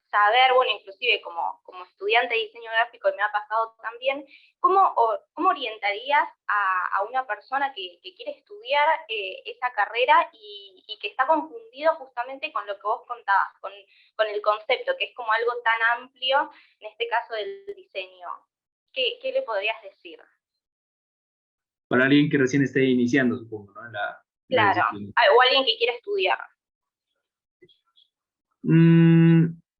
Speaker 1: saber, bueno, inclusive como estudiante de diseño gráfico, y me ha pasado también, ¿cómo orientarías a una persona que quiere estudiar esa carrera y que está confundido justamente con lo que vos contabas, con el concepto, que es como algo tan amplio, en este caso del diseño? ¿Qué le podrías decir?
Speaker 3: Para alguien que recién esté iniciando, supongo, ¿no? En la
Speaker 1: Claro,
Speaker 3: disciplina.
Speaker 1: o alguien que quiera estudiar.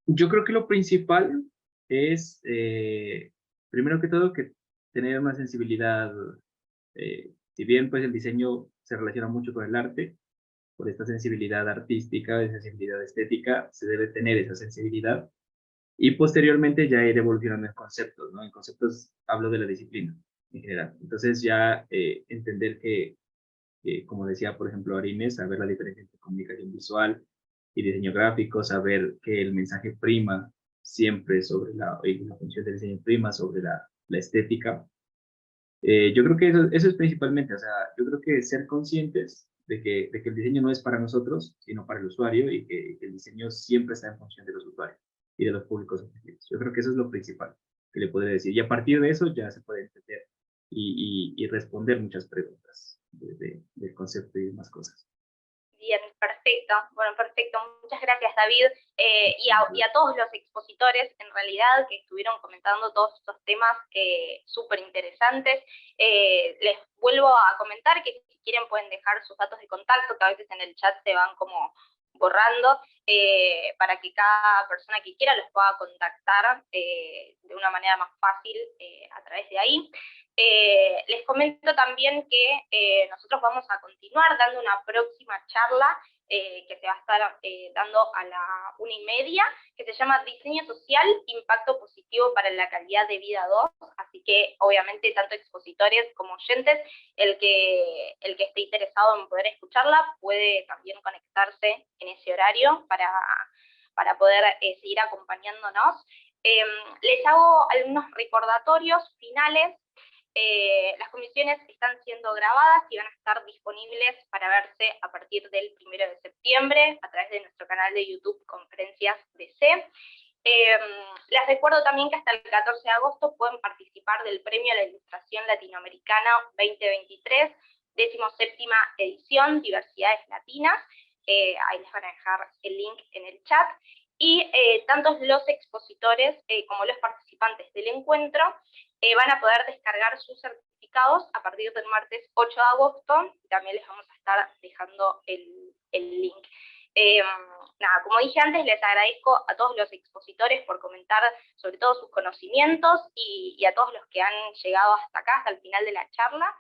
Speaker 3: Yo creo que lo principal es, primero que todo, que tener una sensibilidad, si bien pues el diseño se relaciona mucho con el arte, por esta sensibilidad artística, de sensibilidad estética, se debe tener esa sensibilidad. Y posteriormente ya ir evolucionando en conceptos, ¿no? En conceptos hablo de la disciplina en general. Entonces ya entender como decía, por ejemplo, Arines, saber la diferencia entre comunicación visual y diseño gráfico, saber que el mensaje prima siempre sobre la función del diseño prima sobre la estética. Yo creo que eso es principalmente, o sea, yo creo que ser conscientes de que el diseño no es para nosotros, sino para el usuario y que el diseño siempre está en función de los usuarios y de los públicos objetivos. Yo creo que eso es lo principal que le podría decir. Y a partir de eso ya se puede entender y responder muchas preguntas del concepto y demás cosas.
Speaker 1: Bien, perfecto. Bueno, perfecto. Muchas gracias, David. Y a todos los expositores, en realidad, que estuvieron comentando todos estos temas súper interesantes. Les vuelvo a comentar que si quieren pueden dejar sus datos de contacto, que a veces en el chat se van como borrando, para que cada persona que quiera los pueda contactar de una manera más fácil a través de ahí. Les comento también que nosotros vamos a continuar dando una próxima charla que se va a estar dando a la 1:30, que se llama Diseño Social, Impacto Positivo para la Calidad de Vida 2, así que obviamente tanto expositores como oyentes, el que esté interesado en poder escucharla puede también conectarse en ese horario para poder seguir acompañándonos. Les hago algunos recordatorios finales. Las comisiones están siendo grabadas y van a estar disponibles para verse a partir del 1 de septiembre a través de nuestro canal de YouTube Conferencias DC. Les recuerdo también que hasta el 14 de agosto pueden participar del Premio a la Ilustración Latinoamericana 2023, 17ª edición, Diversidades Latinas. Ahí les van a dejar el link en el chat. Y tanto los expositores como los participantes del encuentro van a poder descargar sus certificados a partir del martes 8 de agosto, y también les vamos a estar dejando el link. Nada, como dije antes, les agradezco a todos los expositores por comentar sobre todo sus conocimientos y a todos los que han llegado hasta acá, hasta el final de la charla.